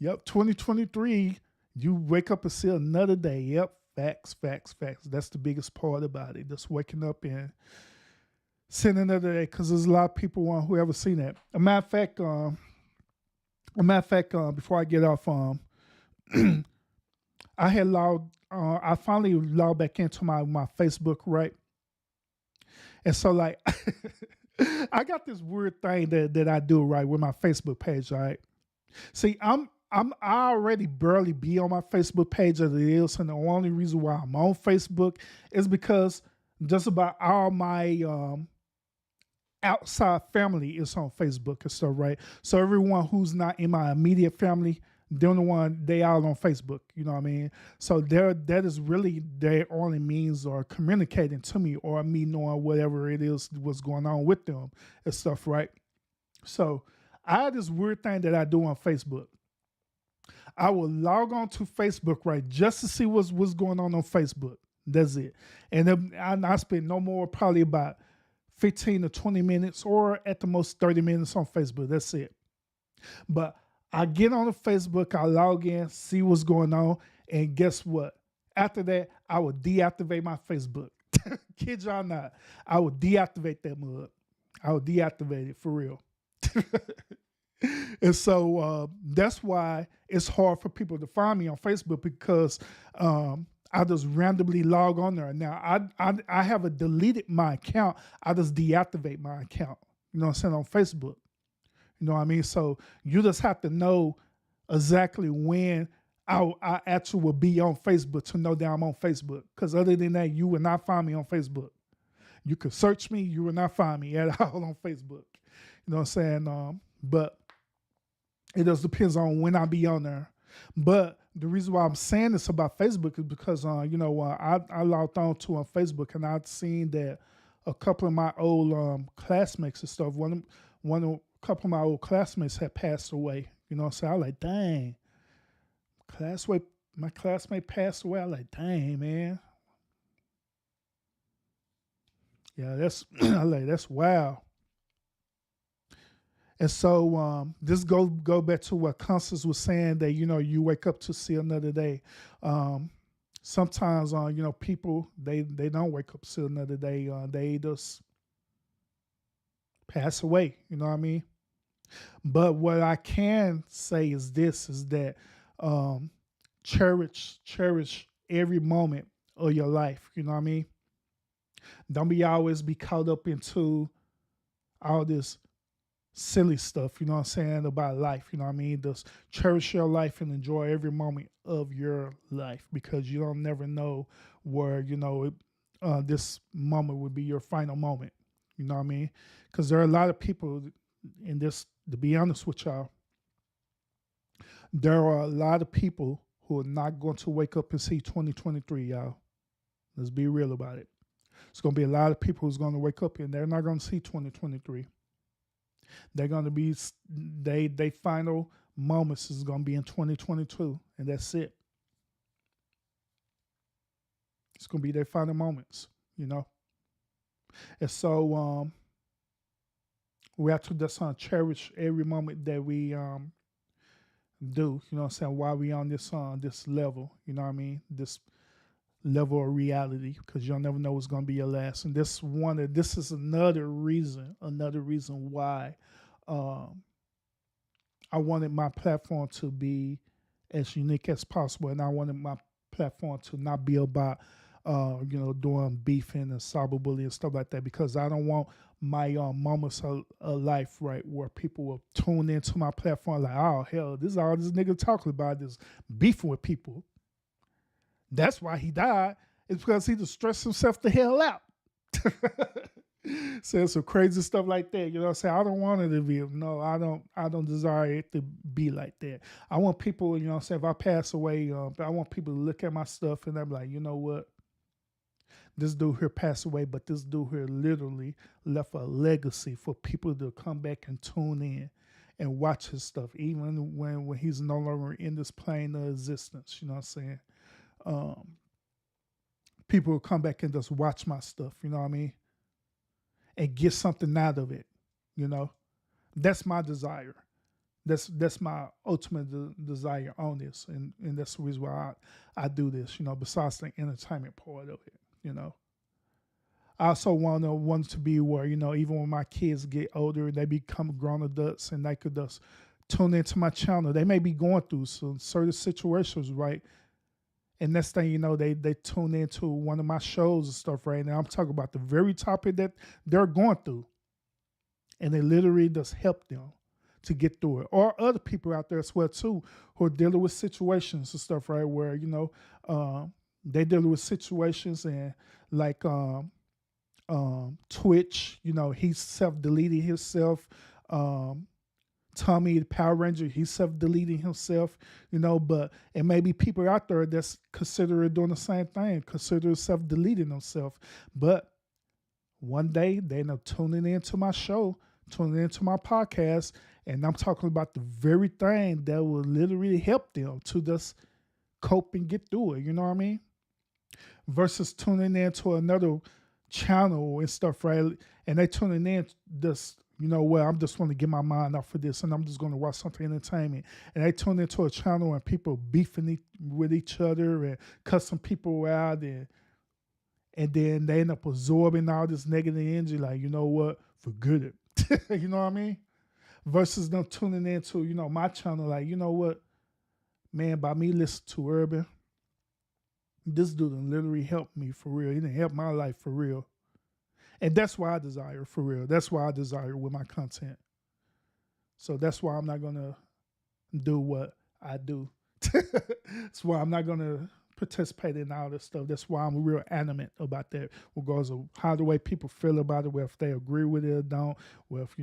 Yep, 2023, you wake up and see another day. Yep, facts. That's the biggest part about it. Just waking up and seeing another day, because there's a lot of people who ever seen that. A matter of fact, before I get off, I finally logged back into my Facebook, right? And so like, I got this weird thing that I do right with my Facebook page, right? See, I already barely be on my Facebook page as it is, and the only reason why I'm on Facebook is because just about all my outside family is on Facebook and stuff, right? So everyone who's not in my immediate family, they're the one they all on Facebook. You know what I mean? So that is really their only means or communicating to me or me knowing whatever it is what's going on with them and stuff, right? So I have this weird thing that I do on Facebook. I will log on to Facebook, right, just to see what's going on Facebook. That's it. And then I spend no more, probably about 15 to 20 minutes or at the most 30 minutes on Facebook. That's it. But I get on the Facebook, I log in, see what's going on, and guess what? After that, I will deactivate my Facebook. Kid y'all not. I will deactivate that mug. I will deactivate it for real. And so that's why it's hard for people to find me on Facebook because I just randomly log on there. Now I haven't deleted my account. I just deactivate my account. You know what I'm saying, on Facebook. You know what I mean? So you just have to know exactly when I actually will be on Facebook to know that I'm on Facebook. Because other than that, you will not find me on Facebook. You could search me, you will not find me at all on Facebook. You know what I'm saying? But it just depends on when I be on there. But the reason why I'm saying this about Facebook is because, I logged on to on Facebook and I've seen that a couple of my old classmates and stuff, a couple of my old classmates had passed away. You know what I'm saying? I was like, dang, my classmate passed away. I was like, dang, man. Yeah, that's wow. And so this go back to what Constance was saying that you wake up to see another day. Sometimes people they don't wake up to see another day. They just pass away. You know what I mean? But what I can say is this: is that cherish every moment of your life. You know what I mean? Don't always be caught up into all this silly stuff, you know what I'm saying, about life, you know what I mean? Just cherish your life and enjoy every moment of your life because you don't never know where, this moment would be your final moment, you know what I mean? Because there are a lot of people in this, to be honest with y'all, there are a lot of people who are not going to wake up and see 2023, y'all. Let's be real about it. It's going to be a lot of people who's going to wake up and they're not going to see 2023. They're going to be, they final moments is going to be in 2022, and that's it. It's going to be their final moments, And so we have to just cherish every moment that we do, you know what I'm saying, while we on this level, you know what I mean, this level of reality, because you'll never know what's going to be your last. And this is another reason why I wanted my platform to be as unique as possible, and I wanted my platform to not be about doing beefing and cyberbullying and stuff like that, because I don't want my moments of life, right, where people will tune into my platform like, oh hell, this is all this nigga talking about, this beefing with people. That's why he died. It's because he just stressed himself the hell out. Saying some crazy stuff like that. You know what I'm saying? I don't want it to be. No, I don't desire it to be like that. I want people, you know what I'm saying, if I pass away, I want people to look at my stuff and I'm like, you know what? This dude here passed away, but this dude here literally left a legacy for people to come back and tune in and watch his stuff, even when he's no longer in this plane of existence. You know what I'm saying? People will come back and just watch my stuff, you know what I mean? And get something out of it, That's my desire. That's my ultimate desire on this. And that's the reason why I do this, besides the entertainment part of it, I also want to be where, even when my kids get older, they become grown adults and they could just tune into my channel. They may be going through some certain situations, right? And next thing you know, they tune into one of my shows and stuff right now. I'm talking about the very topic that they're going through. and it literally just helped them to get through it. Or other people out there as well too who are dealing with situations and stuff, right? Where they dealing with situations and like Twitch, he's self-deleting himself. Tommy the Power Ranger, he's self-deleting himself, but it may be people out there that's considering doing the same thing, consider self-deleting themselves. But one day they end up tuning into my show, tuning into my podcast, and I'm talking about the very thing that will literally help them to just cope and get through it, you know what I mean? Versus tuning into another channel and stuff, right? And they tuning in just, I'm just want to get my mind off of this and I'm just going to watch something entertainment. And they tune into a channel and people beefing with each other and cussing people out and then they end up absorbing all this negative energy, like, you know what, forget it. You know what I mean? Versus them tuning into, my channel, like, you know what, man, by me listening to Urban, this dude literally helped me for real. He didn't help my life for real. And that's why I desire for real. That's why I desire with my content. So that's why I'm not going to do what I do. That's why I'm not going to participate in all this stuff. That's why I'm real animate about that, regardless of how the way people feel about it, whether if they agree with it or don't, well, if,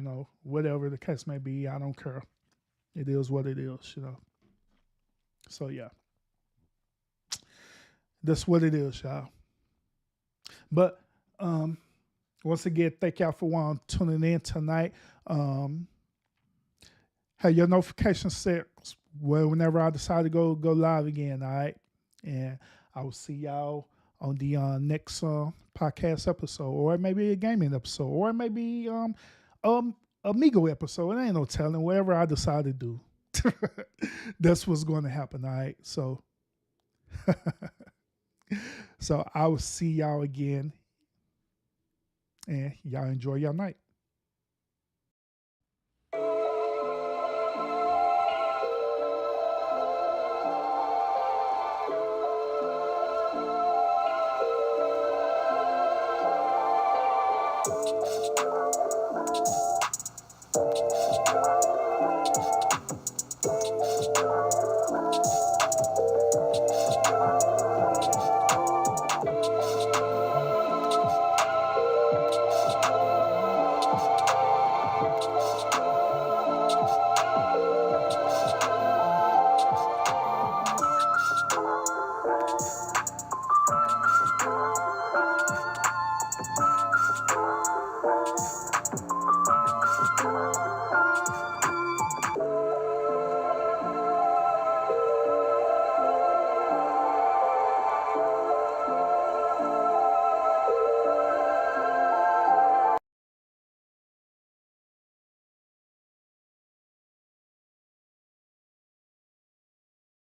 whatever the case may be, I don't care. It is what it is, So, yeah. That's what it is, y'all. But, once again, thank y'all for tuning in tonight. Have your notifications set whenever I decide to go live again, all right? And I will see y'all on the next podcast episode, or it may be a gaming episode, or it may be Amigo episode. It ain't no telling. Whatever I decide to do, that's what's going to happen, all right? So, so I will see y'all again. And y'all enjoy your night.